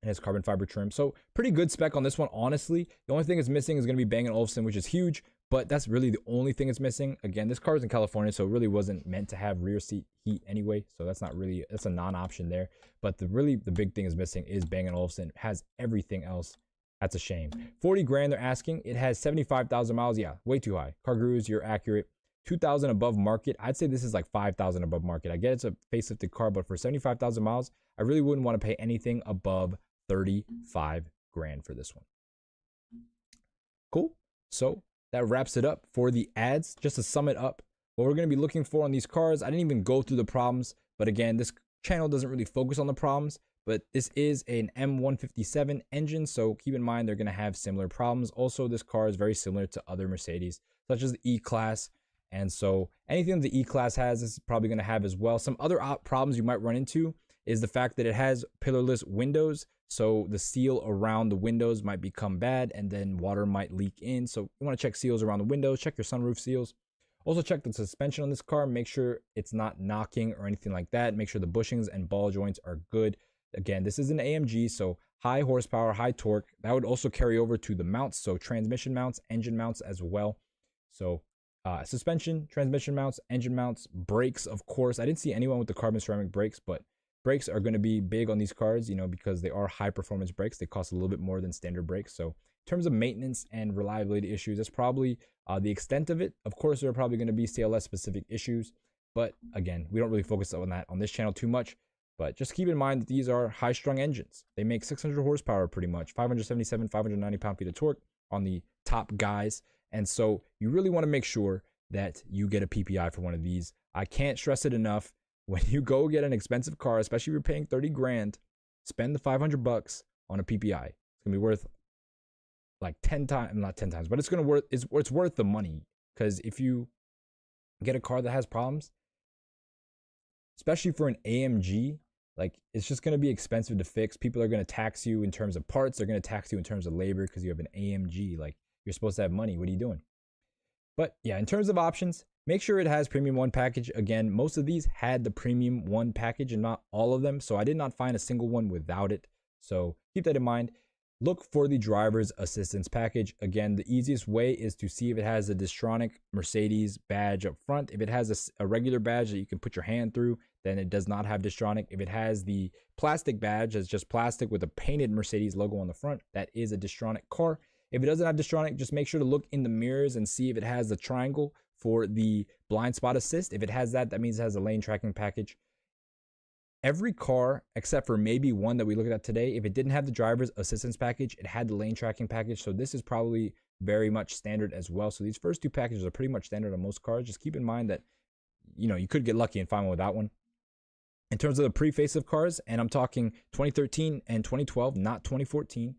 It has carbon fiber trim. So pretty good spec on this one, honestly. The only thing it's missing is going to be Bang & Olufsen, which is huge, but that's really the only thing it's missing. Again, this car is in California, so it really wasn't meant to have rear seat heat anyway. So that's not really, that's a non-option there. But the big thing is missing is Bang & Olufsen. It has everything else. That's a shame. 40 grand they're asking. It has 75,000 miles. Yeah, way too high. Car Gurus, you're accurate. 2,000 above market. I'd say this is like 5,000 above market. I get it's a facelifted car, but for 75,000 miles, I really wouldn't want to pay anything above 35 grand for this one. Cool. So that wraps it up for the ads. Just to sum it up, what we're going to be looking for on these cars, I didn't even go through the problems, but again, this channel doesn't really focus on the problems, but this is an M157 engine, so keep in mind they're going to have similar problems. Also, this car is very similar to other Mercedes, such as the E-Class, and so anything that the E-Class has, this is probably going to have as well. Some other problems you might run into is the fact that it has pillarless windows, so the seal around the windows might become bad, and then water might leak in. So you want to check seals around the windows, check your sunroof seals. Also check the suspension on this car, make sure it's not knocking or anything like that. Make sure the bushings and ball joints are good. Again, this is an AMG, so high horsepower, high torque. That would also carry over to the mounts, so transmission mounts, engine mounts as well. So suspension, transmission mounts, engine mounts, brakes, of course. I didn't see anyone with the carbon ceramic brakes, but brakes are going to be big on these cars, you know, because they are high performance brakes. They cost a little bit more than standard brakes. So in terms of maintenance and reliability issues, that's probably the extent of it. Of course, there are probably going to be CLS specific issues, but again, we don't really focus on that on this channel too much. But just keep in mind that these are high strung engines. They make 600 horsepower pretty much, 577, 590 pound-feet of torque on the top guys. And so you really want to make sure that you get a PPI for one of these. I can't stress it enough. When you go get an expensive car, especially if you're paying 30 grand, spend the 500 bucks on a PPI. It's gonna be worth like 10 times, not 10 times, but it's worth the money. Because if you get a car that has problems, especially for an AMG, like it's just gonna be expensive to fix. People are gonna tax you in terms of parts. They're gonna tax you in terms of labor because you have an AMG. Like, you're supposed to have money. What are you doing? But yeah, in terms of options, make sure it has Premium 1 package. Again, most of these had the Premium 1 package and not all of them. So I did not find a single one without it. So keep that in mind. Look for the driver's assistance package. Again, the easiest way is to see if it has a Distronic Mercedes badge up front. If it has a regular badge that you can put your hand through, then it does not have Distronic. If it has the plastic badge that's just plastic with a painted Mercedes logo on the front, that is a Distronic car. If it doesn't have Distronic, just make sure to look in the mirrors and see if it has the triangle for the blind spot assist. If it has that, that means it has a lane tracking package. every car except for maybe one that we looked at today, if it didn't have the driver's assistance package, it had the lane tracking package. So this is probably very much standard as well. So these first two packages are pretty much standard on most cars. Just keep in mind that, you know, you could get lucky and find one without one. In terms of the pre-facelift cars, and I'm talking 2013 and 2012, not 2014,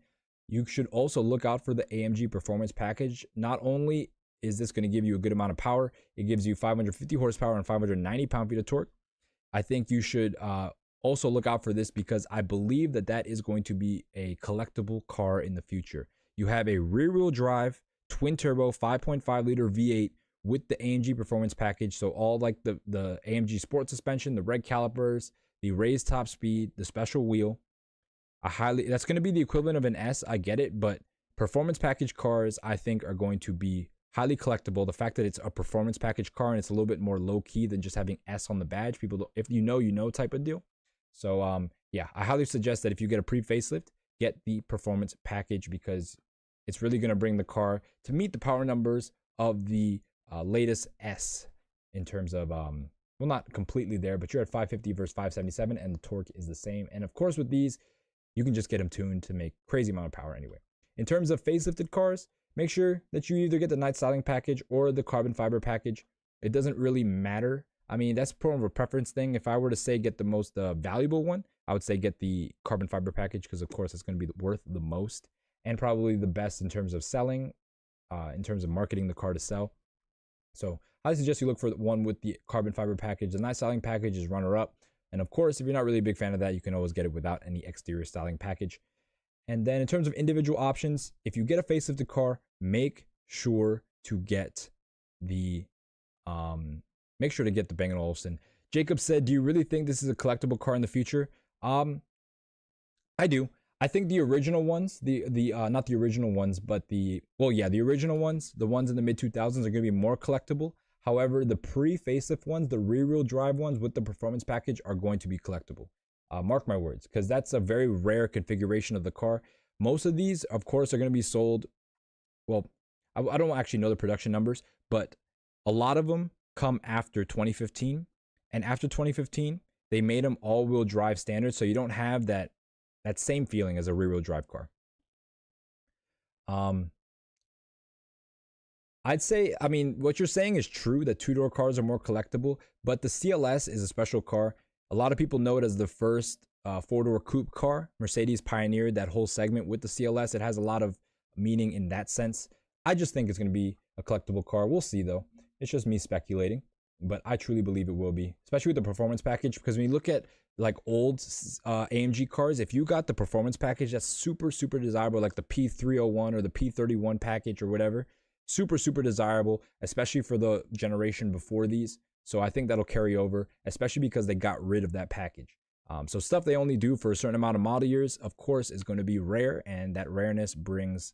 you should also look out for the AMG performance package. Not only is this going to give you a good amount of power, it gives you 550 horsepower and 590 pound-feet of torque. I think you should also look out for this because I believe that that is going to be a collectible car in the future. You have a rear-wheel drive, twin-turbo, 5.5-liter V8 with the AMG performance package. So all like the AMG sport suspension, the red calipers, the raised top speed, the special wheel. That's going to be the equivalent of an S. I get it, but performance package cars I think are going to be highly collectible. The fact that it's a performance package car and it's a little bit more low key than just having S on the badge. People don't, if you know type of deal. So yeah, I highly suggest that if you get a pre-facelift, get the performance package because it's really going to bring the car to meet the power numbers of the latest S in terms of well, not completely there, but you're at 550 versus 577 and the torque is the same. And of course with these, you can just get them tuned to make crazy amount of power anyway. In terms of facelifted cars, make sure that you either get the night styling package or the carbon fiber package. It doesn't really matter. I mean, that's more of a preference thing. If I were to say get the most valuable one, I would say get the carbon fiber package because of course it's going to be worth the most and probably the best in terms of selling, in terms of marketing the car to sell. So I suggest you look for the one with the carbon fiber package. The night styling package is runner up. And of course, if you're not really a big fan of that, you can always get it without any exterior styling package. And then in terms of individual options, if you get a facelifted car, make sure to get the Bang & Olufsen. Jacob said, do you really think this is a collectible car in the future? I do. I think the original ones, not the original ones, but the original ones, the ones in the mid 2000s are going to be more collectible. However, the pre-facelift ones, the rear-wheel drive ones with the performance package are going to be collectible. Mark my words, because that's a very rare configuration of the car. Most of these, of course, are going to be sold. Well, I don't actually know the production numbers, but a lot of them come after 2015. And after 2015, they made them all-wheel drive standard, so you don't have that same feeling as a rear-wheel drive car. I'd say, I mean, what you're saying is true that two-door cars are more collectible, but the CLS is a special car. A lot of people know it as the first four-door coupe car. Mercedes pioneered that whole segment with the CLS. It has a lot of meaning in that sense. I just think it's going to be a collectible car. We'll see, though. It's just me speculating, but I truly believe it will be, especially with the performance package, because when you look at like old AMG cars, if you got the performance package, that's super, super desirable, like the P301 or the P31 package or whatever. Super, super desirable, especially for the generation before these. So I think that'll carry over, especially because they got rid of that package. So stuff they only do for a certain amount of model years, of course, is going to be rare, and that rareness brings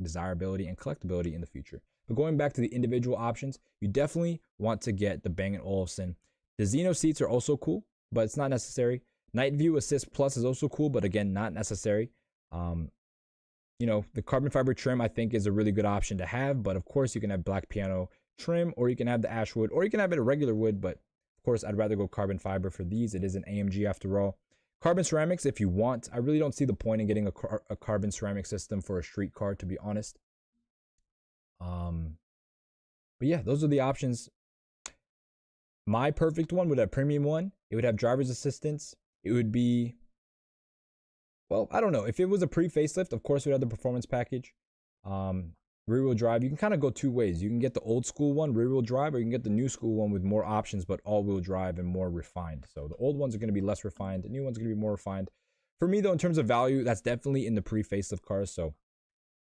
desirability and collectability in the future. But going back to the individual options, you definitely want to get the Bang & Olufsen. The Xeno seats are also cool, but it's not necessary. Night View Assist Plus is also cool, but again, not necessary. You know, the carbon fiber trim I think is a really good option to have, but of course you can have black piano trim, or you can have the ash wood, or you can have it a regular wood, but of course I'd rather go carbon fiber for these. It is an AMG after all. Carbon ceramics if you want. I really don't see the point in getting a carbon ceramic system for a street car, to be honest. But yeah, those are the options. My perfect one would have premium one. It would have driver's assistance. It would be, well, I don't know. If it was a pre-facelift, of course, we'd have the performance package. Rear-wheel drive, you can kind of go two ways. You can get the old school one, rear-wheel drive, or you can get the new school one with more options, but all-wheel drive and more refined. So the old ones are going to be less refined. The new ones are going to be more refined. For me, though, in terms of value, that's definitely in the pre-facelift cars. So,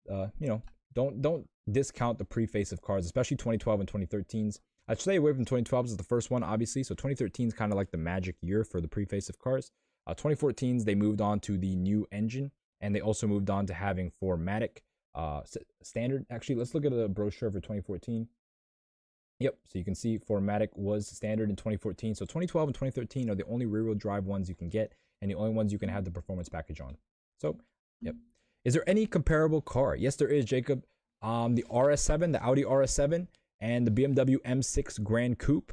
you know, don't discount the pre-facelift cars, especially 2012 and 2013s. I'd stay away from 2012s as the first one, obviously. So 2013 is kind of like the magic year for the pre-facelift cars. 2014s, they moved on to the new engine, and they also moved on to having 4MATIC standard. Actually, let's look at the brochure for 2014. Yep, so you can see 4MATIC was standard in 2014. So 2012 and 2013 are the only rear-wheel drive ones you can get, and the only ones you can have the performance package on. So, yep. Is there any comparable car? Yes, there is, Jacob. The RS7, the Audi RS7, and the BMW M6 Grand Coupe.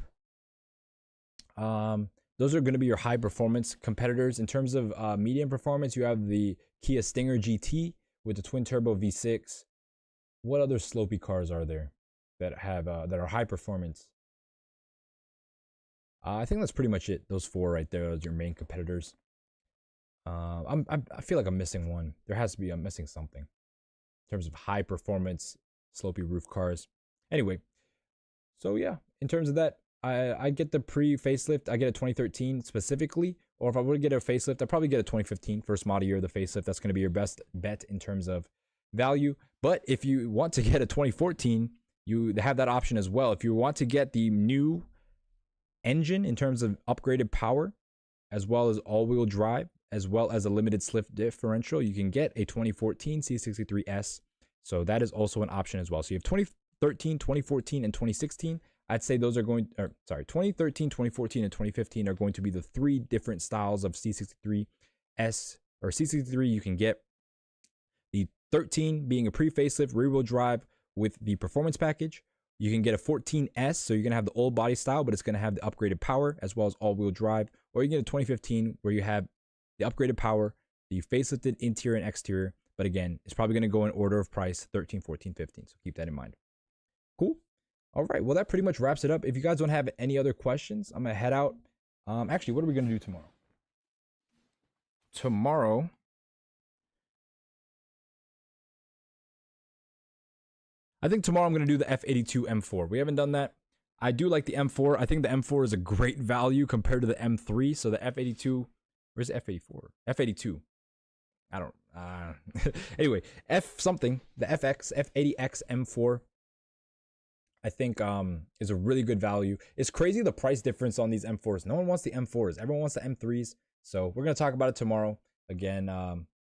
those are going to be your high performance competitors. In terms of medium performance, you have the Kia Stinger GT with the twin turbo V6. What other slopey cars are there that have that are high performance? I think that's pretty much it. Those four right there are your main competitors. I feel like I'm missing one. There has to be. I'm missing something in terms of high performance slopey roof cars. Anyway, so yeah, in terms of that, I get the pre-facelift. I get a 2013 specifically, or if I were to get a facelift, I'd probably get a 2015 first model year of the facelift. That's going to be your best bet in terms of value. But if you want to get a 2014, you have that option as well. If you want to get the new engine in terms of upgraded power, as well as all-wheel drive, as well as a limited slip differential, you can get a 2014 C63S. So that is also an option as well. So you have 2013, 2014, and 2016. I'd say those are 2013, 2014, and 2015 are going to be the three different styles of C63S or C63 you can get. The 13 being a pre-facelift rear-wheel drive with the performance package. You can get a 14S, so you're going to have the old body style, but it's going to have the upgraded power as well as all-wheel drive. Or you get a 2015 where you have the upgraded power, the facelifted interior and exterior. But again, it's probably going to go in order of price, 13, 14, 15. So keep that in mind. Cool. All right. Well, that pretty much wraps it up. If you guys don't have any other questions, I'm going to head out. Actually, what are we going to do tomorrow? Tomorrow, I think tomorrow I'm going to do the F82 M4. We haven't done that. I do like the M4. I think the M4 is a great value compared to the M3. So the F82, where's the F84? F82. I don't, anyway, F something, the FX, F80X M4, I think is a really good value. It's crazy the price difference on these M4s. No one wants the M4s. Everyone wants the M3s. So we're going to talk about it tomorrow. Again,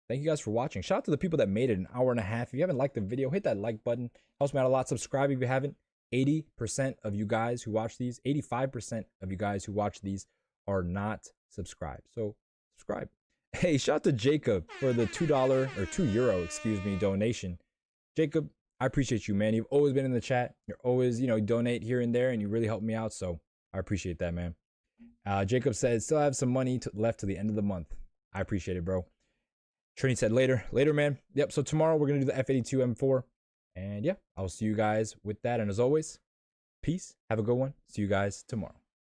thank you guys for watching. Shout out to the people that made it an hour and a half. If you haven't liked the video, hit that like button. Helps me out a lot. Subscribe if you haven't. 80% of you guys who watch these, 85% of you guys who watch these are not subscribed. So subscribe. Hey, shout out to Jacob for the $2 or €2, excuse me, donation. Jacob, I appreciate you, man. You've always been in the chat. You're always, donate here and there, and you really help me out. So I appreciate that, man. Jacob says, still have some money left to the end of the month. I appreciate it, bro. Trini said later, man. Yep. So tomorrow we're going to do the F82 M4. And yeah, I'll see you guys with that. And as always, peace. Have a good one. See you guys tomorrow.